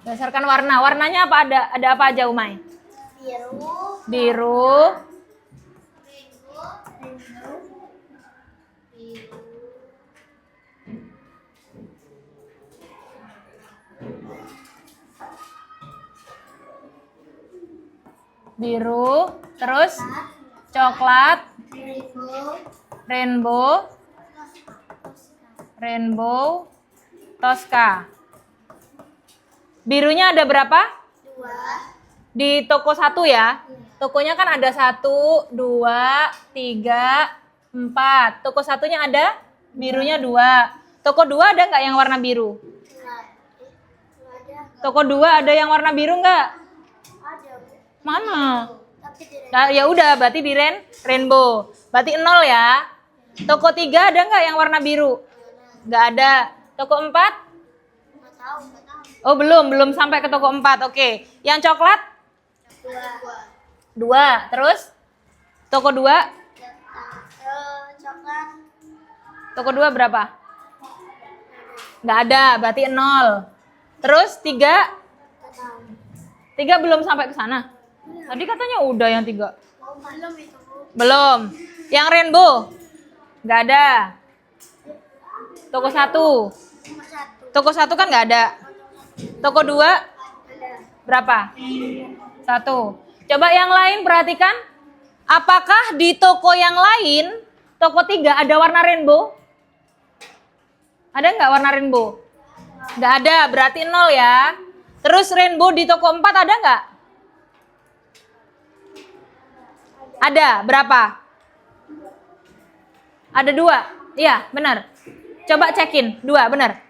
Berdasarkan warna. Warnanya apa? Ada apa aja, Umay? Biru. Biru, terus coklat, rainbow, Tosca. Birunya ada berapa? 2. Di toko 1 ya. Tokonya kan ada 1, 2, 3, 4. Toko satunya ada birunya 2. Toko 2 ada nggak yang warna biru? Toko 2 ada yang warna biru nggak? Mana? Nah, ya udah, berarti di rainbow. Berarti 0 ya. Toko 3 ada nggak yang warna biru? Nggak ada. Toko 4? Oh, belum sampai ke toko 4. Oke. Yang coklat? 2. Terus? Toko 2? Toko 2 berapa? Nggak ada, berarti 0. Terus 3? 3 belum sampai ke sana. Tadi katanya udah yang 3. Belum. Yang rainbow? Nggak ada. Toko 1? Toko 1 kan nggak ada. Toko 2? Berapa? 1. Coba yang lain perhatikan. Apakah di toko yang lain, toko 3 ada warna rainbow? Ada nggak warna rainbow? Nggak ada, berarti 0 ya. Terus rainbow di toko 4 ada nggak? Ada, berapa? Ada 2. Iya, benar. Coba cekin, 2, benar.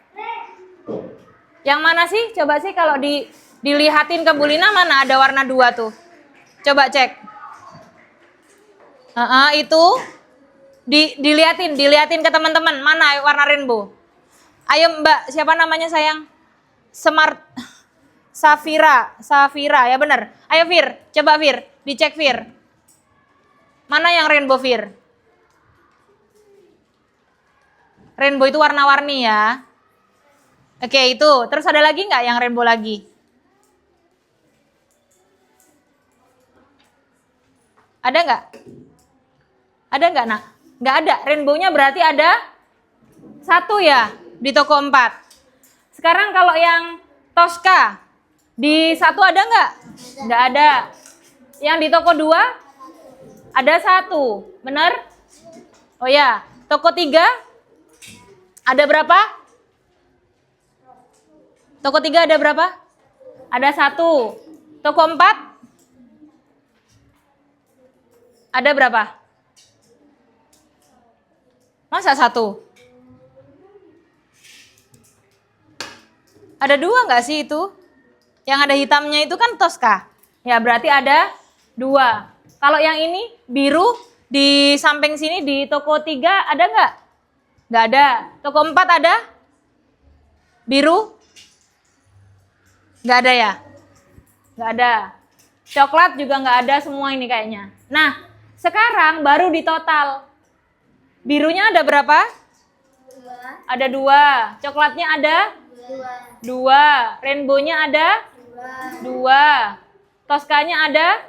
Yang mana sih? Coba sih kalau dilihatin ke Bulina mana ada warna 2 tuh. Coba cek. Itu dilihatin ke teman-teman mana warna rainbow. Ayo Mbak, siapa namanya sayang? Safira ya benar. Ayo Fir, coba Fir, dicek Fir. Mana yang rainbow Fir? Rainbow itu warna-warni ya. Oke itu, terus ada lagi nggak yang rainbow lagi? Ada nggak? Ada nggak nak? Nggak ada, rainbow-nya berarti ada 1 ya di toko 4. Sekarang kalau yang Tosca, di 1 ada nggak? Nggak ada. Yang di toko 2? Ada 1, benar? Oh ya, toko 3 ada berapa? Toko 3 ada berapa? Ada 1. Toko 4 ada berapa? Masa 1? Ada 2 nggak sih itu? Yang ada hitamnya itu kan Tosca. Ya berarti ada 2. Kalau yang ini biru di samping sini di toko 3 ada nggak? Nggak ada. Toko 4 ada? Biru? Nggak ada ya? Nggak ada. Coklat juga nggak ada semua ini kayaknya. Nah, sekarang baru di total. Birunya ada berapa? 2. Ada 2. Coklatnya ada? 2. Rainbow-nya ada? 2. Toscanya ada?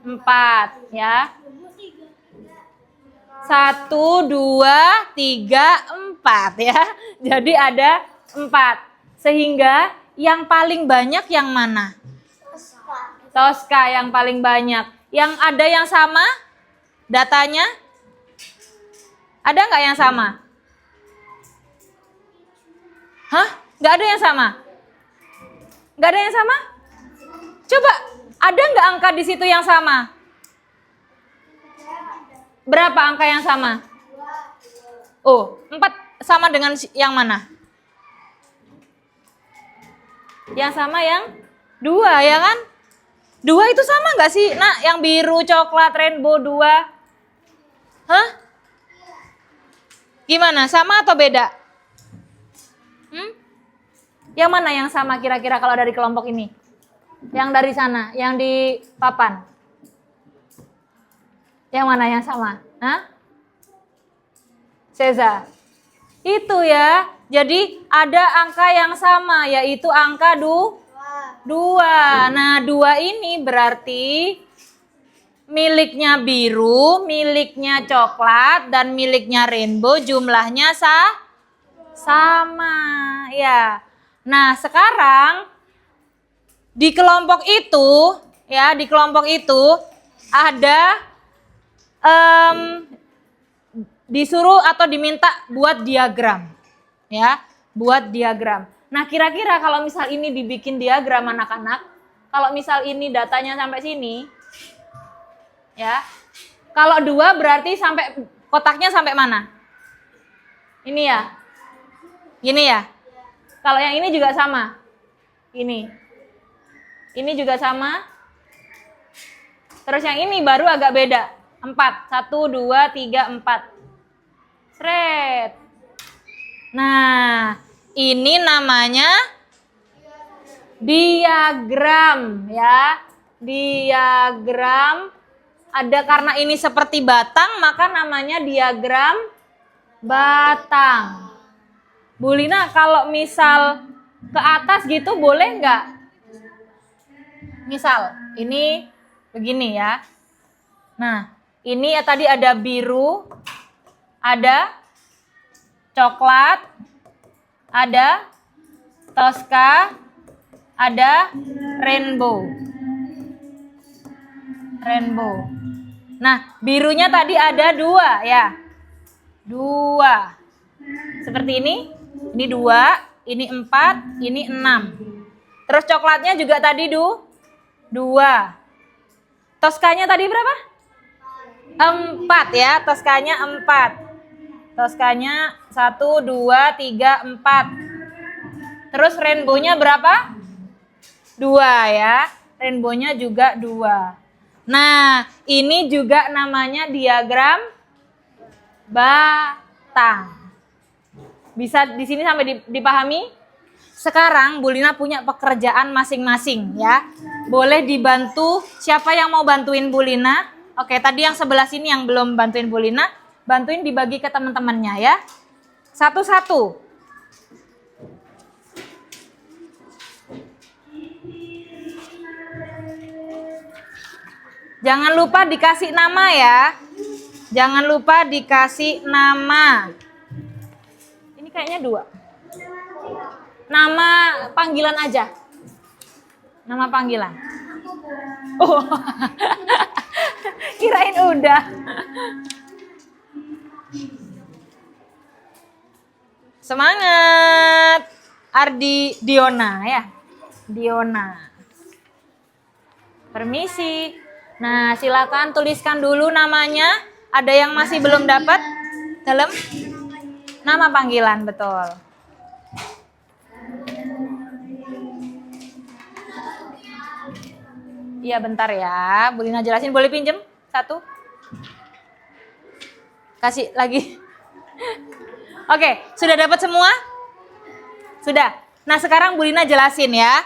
4 ya. 1, 2, 3, 4 ya. Jadi ada 4. Sehingga yang paling banyak yang mana? Tosca yang paling banyak. Yang ada yang sama datanya? Ada nggak yang sama? Hah? Nggak ada yang sama? Nggak ada yang sama? Coba, ada nggak angka di situ yang sama? Berapa angka yang sama? Oh, 4 sama dengan yang mana? Yang sama yang 2 ya kan? 2 itu sama nggak sih? Nah, yang biru, coklat, rainbow 2. Hah? Gimana? Sama atau beda? Yang mana yang sama kira-kira kalau dari kelompok ini? Yang dari sana, yang di papan. Yang mana yang sama? Hah? Seza. Itu ya. Jadi ada angka yang sama, yaitu angka 2. Nah, 2 ini berarti miliknya biru, miliknya coklat, dan miliknya rainbow jumlahnya sama. Ya. Nah, sekarang di kelompok itu, ya, di kelompok itu ada disuruh atau diminta buat diagram. Ya, buat diagram. Nah, kira-kira kalau misal ini dibikin diagram anak-anak, kalau misal ini datanya sampai sini, ya. Kalau 2 berarti sampai kotaknya sampai mana? Ini ya. Gini ya. Kalau yang ini juga sama. Ini. Ini juga sama. Terus yang ini baru agak beda. 4. 1, 2, 3, 4. Sret. Nah, ini namanya diagram ya. Diagram. Ada karena ini seperti batang, maka namanya diagram batang. Bu Lina, kalau misal ke atas gitu boleh nggak? Misal, ini begini ya. Nah, ini ya tadi ada biru, ada coklat, ada Tosca, ada rainbow. Rainbow. Nah, birunya tadi ada 2 ya. 2. Seperti ini. Ini 2, ini 4, ini 6. Terus coklatnya juga tadi 2. Toskanya tadi berapa? 4 ya, Toskanya 4. Toskanya 1, 2, 3, 4. Terus rainbow-nya berapa? 2 ya. Rainbow-nya juga 2. Nah, ini juga namanya diagram batang. Bisa di sini sampai dipahami? Sekarang Bu Lina punya pekerjaan masing-masing ya. Boleh dibantu, siapa yang mau bantuin Bu Lina? Oke, tadi yang sebelah sini yang belum bantuin Bu Lina, bantuin dibagi ke teman-temannya ya. Satu-satu. Jangan lupa dikasih nama ya. Jangan lupa dikasih nama. Ini kayaknya 2. Nama panggilan aja. Nama panggilan. Oh. Kirain udah. Semangat. Ardi Diona ya. Diona. Permisi. Nah, silakan tuliskan dulu namanya. Ada yang masih belum dapat? Dalam nama panggilan, betul. Iya, bentar ya. Bu Lina jelasin, boleh pinjem? 1. Kasih lagi. Oke, sudah dapat semua? Sudah. Nah, sekarang Bu Lina jelasin ya.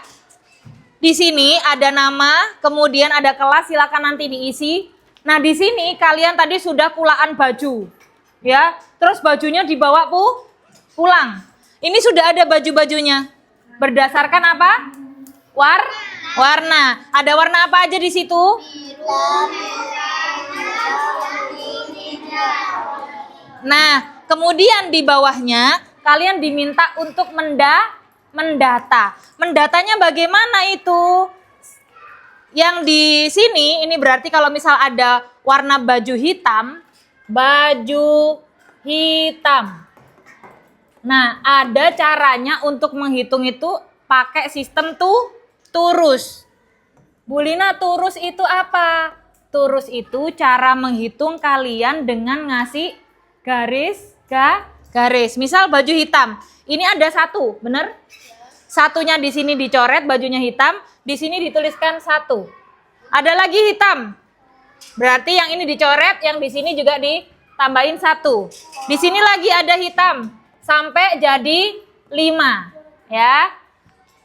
Di sini ada nama, kemudian ada kelas, silakan nanti diisi. Nah, di sini kalian tadi sudah kulaan baju. Ya, terus bajunya dibawa pulang. Ini sudah ada baju-bajunya. Berdasarkan apa? Warna. Ada warna apa aja di situ? Nah, kemudian di bawahnya kalian diminta untuk mendata. Mendatanya bagaimana itu? Yang di sini ini berarti kalau misal ada warna baju hitam. Nah, ada caranya untuk menghitung itu pakai sistem turus. Bu Lina, turus itu apa? Turus itu cara menghitung kalian dengan ngasih garis. Misal baju hitam. Ini ada satu, bener? Satunya di sini dicoret, bajunya hitam. Di sini dituliskan 1. Ada lagi hitam. Berarti yang ini dicoret, yang di sini juga ditambahin 1. Di sini lagi ada hitam. Sampai jadi 5. Ya.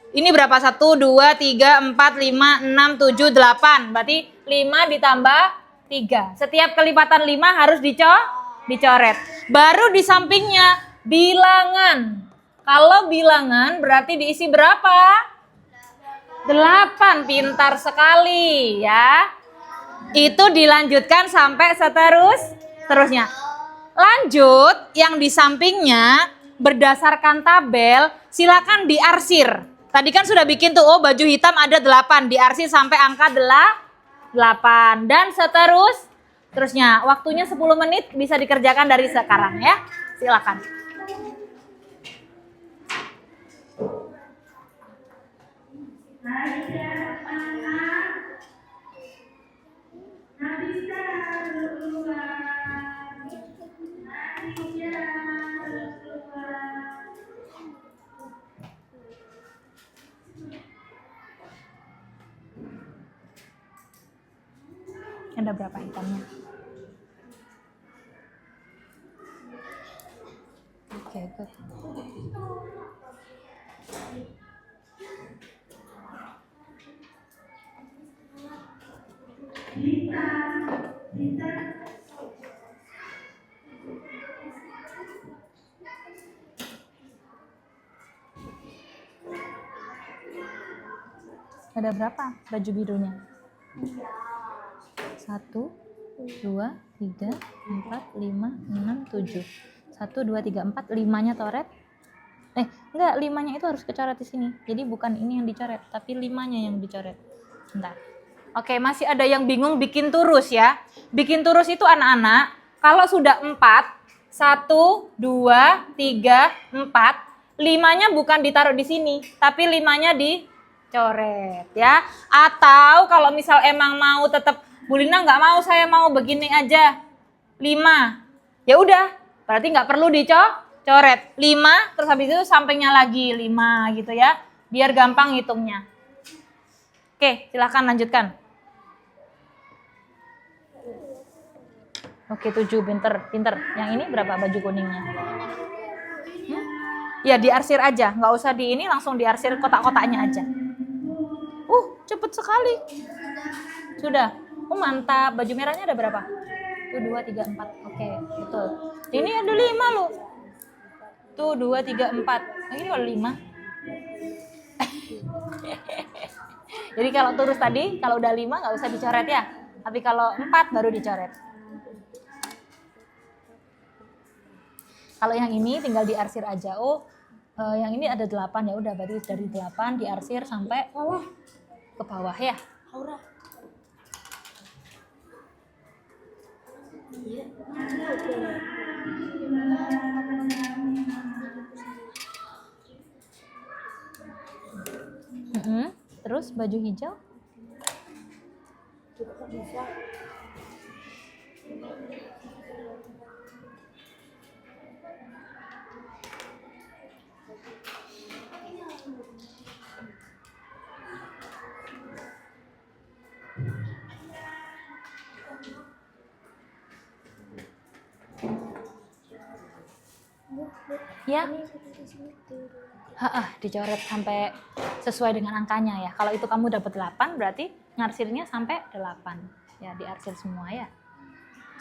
Ini berapa? 1, 2, 3, 4, 5, 6, 7, 8. Berarti 5 ditambah 3. Setiap kelipatan 5 harus dicoret. Baru di sampingnya bilangan. Kalau bilangan berarti diisi berapa? 8. Pintar sekali ya. Itu dilanjutkan sampai seterusnya. Lanjut yang di sampingnya berdasarkan tabel silakan diarsir. Tadi kan sudah bikin tuh, oh baju hitam ada 8, diarsir sampai angka 8 dan seterusnya. Waktunya 10 menit bisa dikerjakan dari sekarang ya. Silakan. Ada berapa hitamnya? Oke, good. Ada berapa baju birunya? 1, 2, 3, 4, 5, 6, 7. 1, 2, 3, 4, 5-nya coret. Enggak, 5-nya itu harus kecoret di sini. Jadi bukan ini yang dicoret, tapi 5-nya yang dicoret. Bentar. Oke, masih ada yang bingung bikin turus ya. Bikin turus itu anak-anak, kalau sudah 4, 1, 2, 3, 4, 5-nya bukan ditaruh di sini, tapi 5-nya dicoret ya. Atau kalau misal emang mau tetap Bu Lina nggak mau, saya mau begini aja 5. Ya udah, berarti nggak perlu dicoret. 5, terus habis itu sampingnya lagi 5 gitu ya. Biar gampang hitungnya. Oke, silakan lanjutkan. Oke, 7, pinter. Yang ini berapa baju kuningnya? Ya diarsir aja, nggak usah di ini, langsung diarsir kotak-kotaknya aja. Cepet sekali. Sudah. Mantap. Baju merahnya ada berapa? 1, 2, 3, 4. Oke, betul. Ini ada 5 loh. 2, 3, 4. Ini kalau 5. Jadi kalau turus tadi, kalau udah 5 nggak usah dicoret ya. Tapi kalau 4 baru dicoret. Kalau yang ini tinggal diarsir aja. Yang ini ada 8 ya udah, berarti dari 8 diarsir sampai ke bawah ya. Terus baju hijau? Ya. Dicoret sampai sesuai dengan angkanya ya. Kalau itu kamu dapat 8 berarti ngarsirnya sampai 8. Ya, diarsir semua ya.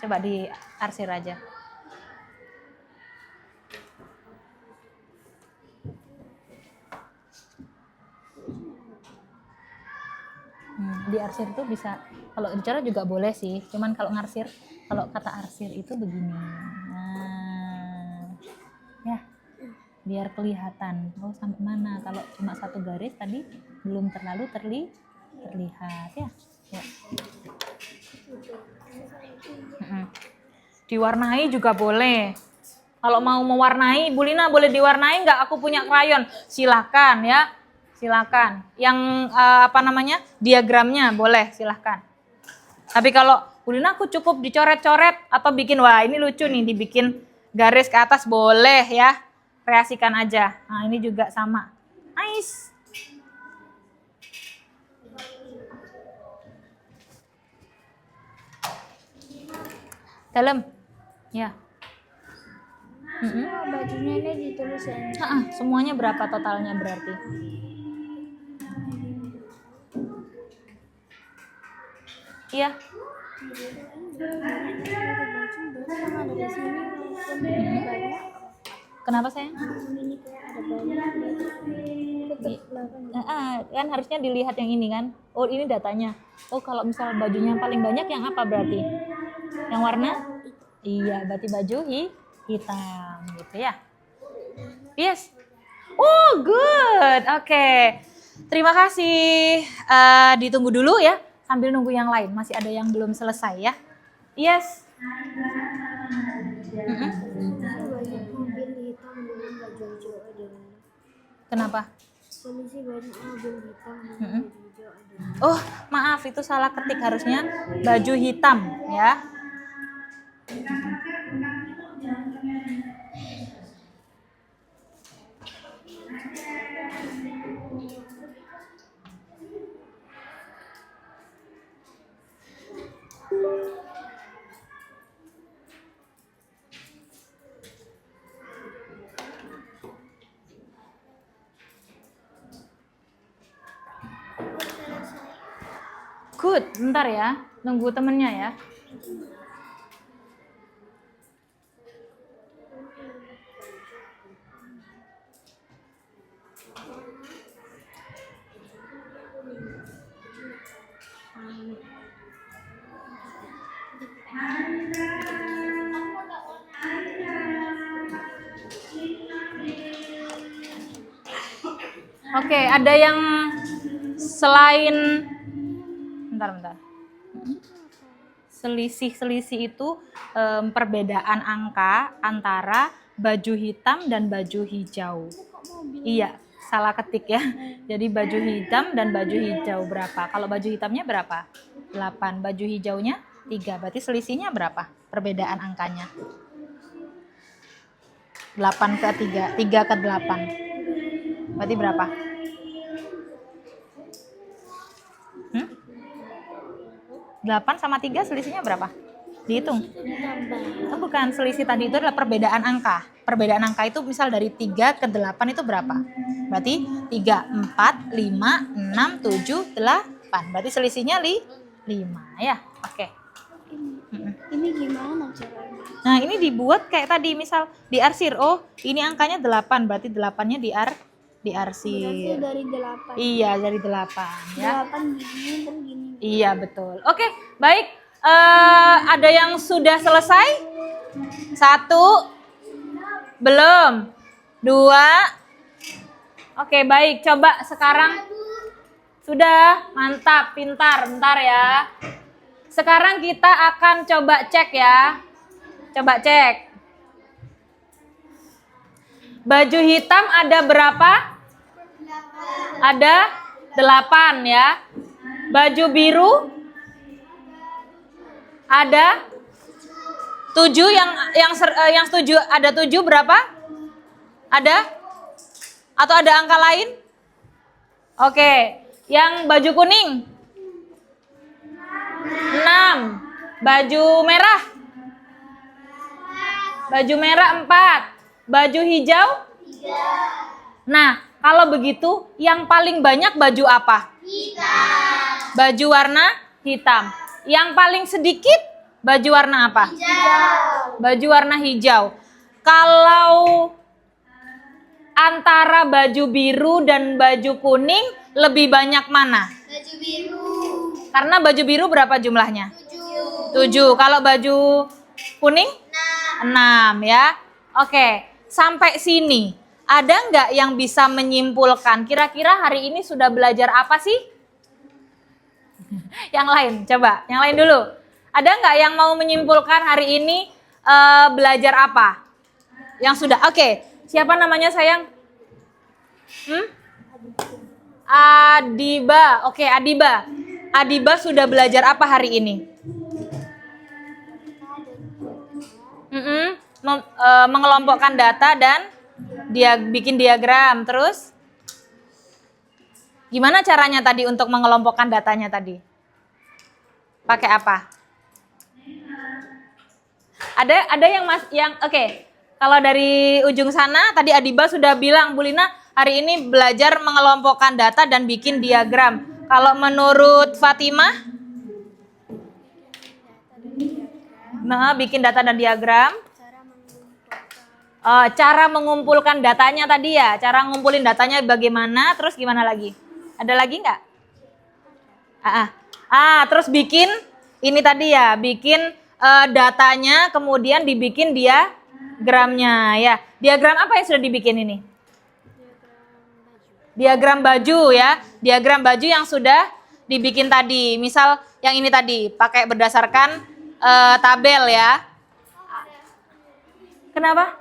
Coba diarsir aja. Diarsir tuh bisa, kalau dicoret juga boleh sih. Cuman kalau ngarsir, kalau kata arsir itu begini. Nah, ya. Biar kelihatan sampai mana. Kalau cuma satu garis tadi belum terlalu terlihat ya. Diwarnai juga boleh. Kalau mau mewarnai, Bu Lina boleh diwarnai nggak? Aku punya krayon. Silakan ya, silakan. Yang diagramnya boleh, silakan. Tapi kalau Bu Lina aku cukup dicoret-coret atau bikin, wah ini lucu nih, dibikin Garis ke atas boleh ya. Kreasikan aja. Nah, ini juga sama. Nice. Dalam. Ya. Semua bajunya ini ditulis ya. Semuanya berapa totalnya berarti? Iya. Ada di sini walaupun banyak. Kenapa sayang? Ini kayak ada banyak. Tetap 8. Kan harusnya dilihat yang ini kan. Oh, ini datanya. Oh, kalau misal bajunya yang paling banyak yang apa berarti? Yang warna? Iya, berarti baju hitam gitu ya. Yes. Oh, good. Oke. Terima kasih. Ditunggu dulu ya. Sambil nunggu yang lain. Masih ada yang belum selesai ya. Yes. Banyak mobil hitam dengan baju hijau ada. Kenapa? Polisi banyak mobil hitam dengan baju hijau ada. Oh, maaf itu salah ketik, harusnya baju hitam ya. Good, bentar ya, nunggu temennya ya. Oke, ada yang selain bentar. Selisih itu perbedaan angka antara baju hitam dan baju hijau. Iya, salah ketik ya. Jadi baju hitam dan baju hijau berapa? Kalau baju hitamnya berapa? 8. Baju hijaunya 3. Berarti selisihnya berapa? Perbedaan angkanya. 8 ke 3, 3 ke 8. Berarti berapa? 8 sama 3 selisihnya berapa? Dihitung. Oh, bukan, selisih tadi itu adalah perbedaan angka. Perbedaan angka itu misal dari 3 ke 8 itu berapa? Berarti 3, 4, 5, 6, 7, 8. Berarti selisihnya 5 ya. Oke. Ini gimana caranya? Nah, ini dibuat kayak tadi, misal diarsir. Oh, ini angkanya 8, berarti 8-nya diarsir. Dari 8. Iya, dari 8 ya. 8 gini dan gini. Iya, betul. Oke, baik. Ada yang sudah selesai? 1. Belum. 2. Oke, baik. Coba sekarang. Sudah, mantap, pintar. Bentar ya. Sekarang kita akan coba cek ya. Coba cek. Baju hitam ada berapa? 8. Ada 8 ya. Baju biru ada 7, yang setuju ada 7 berapa? Ada? Atau ada angka lain? Oke, yang baju kuning 6. Baju merah? Baju merah 4. Baju hijau? 3. Nah, kalau begitu yang paling banyak baju apa? Hitam. Baju warna hitam. Yang paling sedikit baju warna apa? Hijau. Baju warna hijau. Kalau antara baju biru dan baju kuning lebih banyak mana? Baju biru. Karena baju biru berapa jumlahnya? 7. Kalau baju kuning? 6 ya. Oke, sampai sini. Ada nggak yang bisa menyimpulkan kira-kira hari ini sudah belajar apa sih? Yang lain, coba. Yang lain dulu. Ada nggak yang mau menyimpulkan hari ini belajar apa? Yang sudah. Oke, siapa namanya sayang? Adiba. Oke, Adiba. Adiba sudah belajar apa hari ini? mengelompokkan data dan dia bikin diagram. Terus gimana caranya tadi untuk mengelompokkan datanya tadi? Pakai apa? Ada yang oke. Kalau dari ujung sana tadi Adiba sudah bilang, Bu Lina hari ini belajar mengelompokkan data dan bikin diagram. Kalau menurut Fatimah? Nah, bikin data dan diagram. Cara mengumpulkan datanya tadi ya. Cara ngumpulin datanya bagaimana, terus gimana lagi? Ada lagi nggak? Terus bikin ini tadi ya, bikin datanya kemudian dibikin diagramnya ya. Diagram apa yang sudah dibikin ini? Diagram baju ya. Diagram baju yang sudah dibikin tadi. Misal yang ini tadi pakai berdasarkan tabel ya. Kenapa?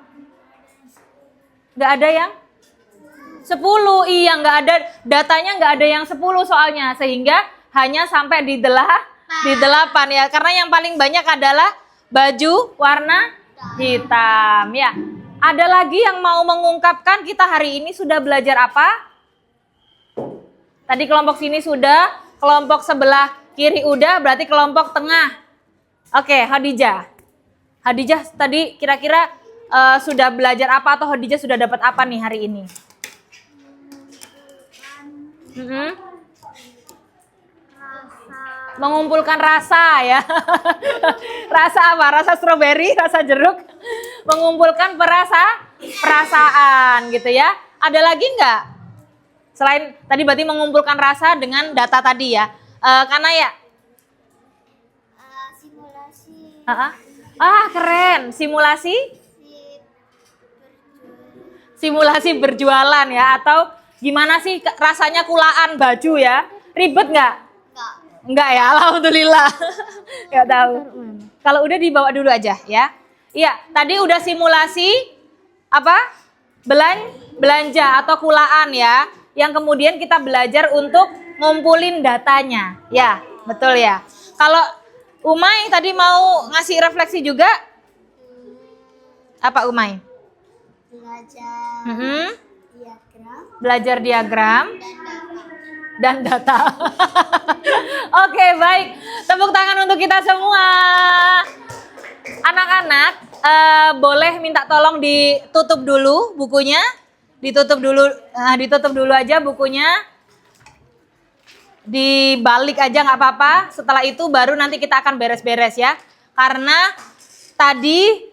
Nggak ada yang 10, iya nggak ada, datanya nggak ada yang 10 soalnya, sehingga hanya sampai di 8 ya, karena yang paling banyak adalah baju warna hitam ya. Ada lagi yang mau mengungkapkan kita hari ini sudah belajar apa? Tadi kelompok sini sudah, kelompok sebelah kiri udah, berarti kelompok tengah. Oke, Khadijah. Khadijah tadi kira-kira sudah belajar apa atau Khadijah sudah dapat apa nih hari ini? Mengumpulkan rasa ya. Rasa apa? Rasa stroberi, rasa jeruk. Mengumpulkan perasaan gitu ya. Ada lagi nggak? Selain tadi berarti mengumpulkan rasa dengan data tadi ya. Karena ya. Simulasi. Keren. Simulasi berjualan ya, atau gimana sih rasanya kulaan baju ya? Ribet nggak? Enggak ya, alhamdulillah. Nggak tahu. Kalau udah dibawa dulu aja ya. Iya, tadi udah simulasi apa? Belanja atau kulaan ya. Yang kemudian kita belajar untuk ngumpulin datanya. Ya, betul ya. Kalau Umay tadi mau ngasih refleksi juga? Apa Umay? Belajar diagram dan data. Oke, baik. Tepuk tangan untuk kita semua. Anak-anak, boleh minta tolong ditutup dulu bukunya. Ditutup dulu aja bukunya. Dibalik aja nggak apa-apa. Setelah itu baru nanti kita akan beres-beres ya. Karena tadi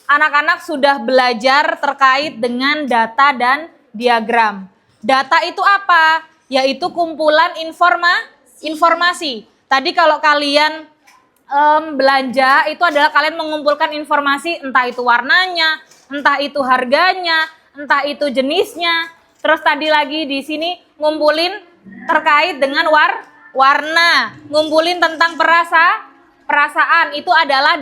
anak-anak sudah belajar terkait dengan data dan diagram. Data itu apa? Yaitu kumpulan informasi. Tadi kalau kalian belanja itu adalah kalian mengumpulkan informasi, entah itu warnanya, entah itu harganya, entah itu jenisnya. Terus tadi lagi di sini ngumpulin terkait dengan warna, ngumpulin tentang perasaan, itu adalah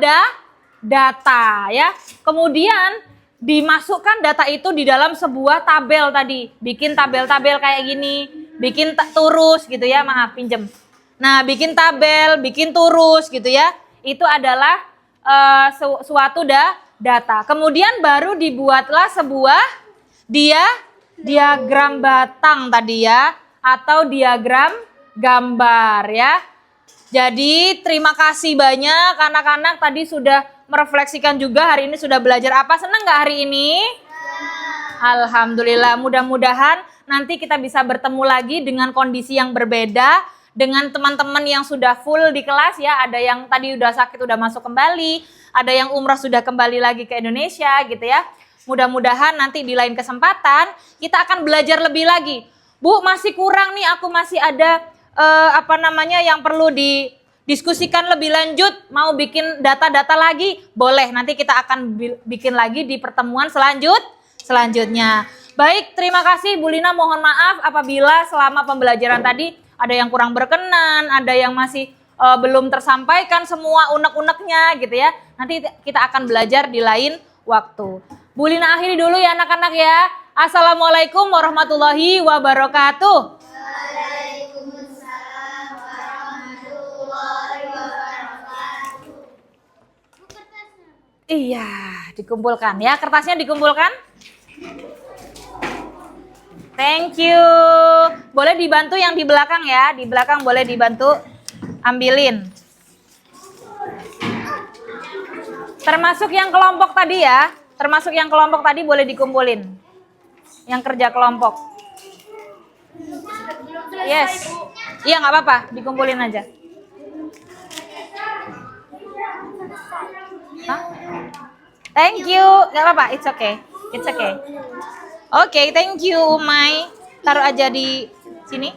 data ya. Kemudian dimasukkan data itu di dalam sebuah tabel tadi. Bikin tabel-tabel kayak gini, bikin turus gitu ya, maaf pinjem. Nah, bikin tabel, bikin turus gitu ya. Itu adalah suatu data. Kemudian baru dibuatlah sebuah diagram batang tadi ya, atau diagram gambar ya. Jadi terima kasih banyak anak-anak tadi sudah merefleksikan juga, hari ini sudah belajar apa? Senang nggak hari ini? Alhamdulillah, mudah-mudahan nanti kita bisa bertemu lagi dengan kondisi yang berbeda, dengan teman-teman yang sudah full di kelas ya. Ada yang tadi udah sakit udah masuk kembali, ada yang umrah sudah kembali lagi ke Indonesia gitu ya. Mudah-mudahan nanti di lain kesempatan kita akan belajar lebih lagi. Bu, masih kurang nih, aku masih ada yang perlu didiskusikan lebih lanjut, mau bikin data-data lagi, boleh, nanti kita akan bikin lagi di pertemuan selanjutnya. Baik, terima kasih Bu Lina, mohon maaf apabila selama pembelajaran tadi ada yang kurang berkenan, ada yang masih belum tersampaikan semua unek-uneknya gitu ya. Nanti kita akan belajar di lain waktu. Bu Lina akhiri dulu ya anak-anak ya. Assalamualaikum warahmatullahi wabarakatuh. Waalaikumsalam warahmatullahi wabarakatuh. Iya. dikumpulkan ya. Kertasnya dikumpulkan. Thank you. Boleh dibantu yang di belakang ya. Di belakang boleh dibantu ambilin. Termasuk yang kelompok tadi ya. Termasuk yang kelompok tadi boleh dikumpulin. Yang kerja kelompok. Yes. Iya nggak apa-apa. Dikumpulin aja. Hah? Thank you. Nggak apa-apa. It's okay. It's okay. Oke, thank you, Umay. Taruh aja di sini.